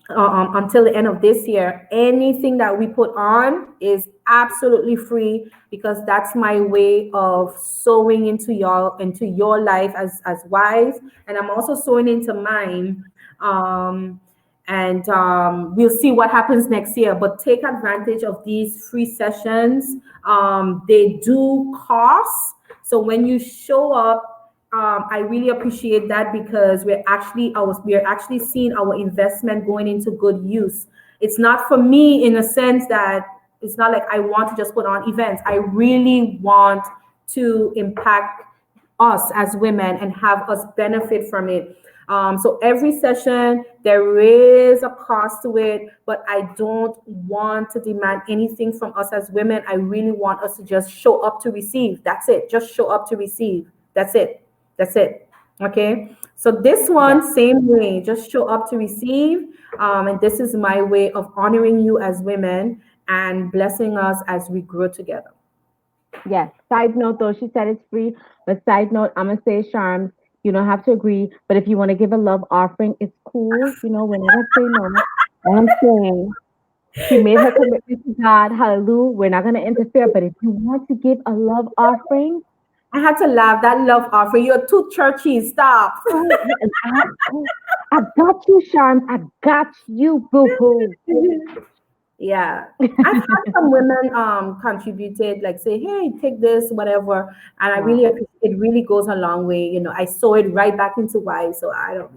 until the end of this year, anything that we put on is absolutely free because that's my way of sowing into your life as wives, and I'm also sowing into mine. Um, and we'll see what happens next year. But take advantage of these free sessions. They do cost, so when you show up, I really appreciate that because we're actually seeing our investment going into good use. It's not for me in a sense that it's not like I want to just put on events. I really want to impact us as women and have us benefit from it. So every session, there is a cost to it, but I don't want to demand anything from us as women. I really want us to just show up to receive. That's it. Just show up to receive. That's it. That's it. Okay. So this Yes. one, same way, just show up to receive. And this is my way of honoring you as women and blessing us as we grow together. Yes. Side note though, she said it's free. But side note, I'm gonna say, Charms, you don't have to agree. But if you want to give a love offering, it's cool. We're not gonna say no. All I'm saying, she made her commitment to God. Hallelujah. We're not gonna interfere. But if you want to give a love offering, I had to laugh. That love offering. You're too churchy. Stop. oh, I got you, Charms. I got you, boo boo. Yeah. I've had some women contributed, like say, hey, take this, whatever. And I really Wow. appreciate it really goes a long way. I saw it right back into why. So I don't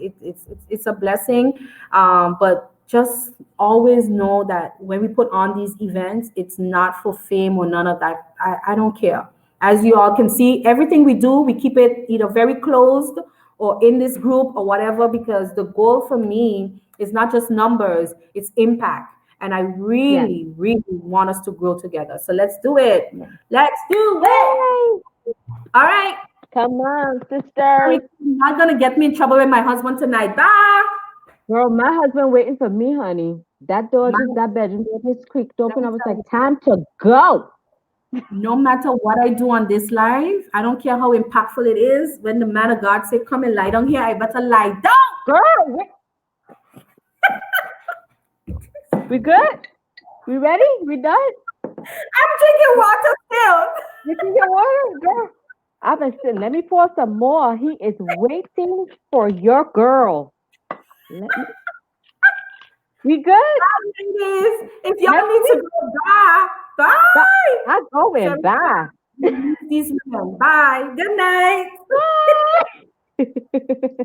it's a blessing. But just always know that when we put on these events, it's not for fame or none of that. I don't care. As you all can see, everything we do, we keep it either very closed or in this group or whatever, because the goal for me is not just numbers, it's impact. And I Yes. really, really want us to grow together. So let's do it. Yes. Let's do it. Yay! All right. Come on, Sorry, sisters. you're not going to get me in trouble with my husband tonight. Bye. Girl, my husband waiting for me, honey. My, That bedroom door just creaked let open. me I was tell like, you, time to go. no matter what I do on this live, I don't care how impactful it is. When the man of God say, come and lie down here, I better lie down. Girl, we good? We ready? We done? I'm drinking water still. You can get water, girl. I've been sitting. Let me pour some more. He is waiting for your girl. Let me. We good? Ladies, if y'all Let's need to see. go, bye. Bye. Bye. I go in. Sharika, Bye. these women. Bye. Good night. Bye.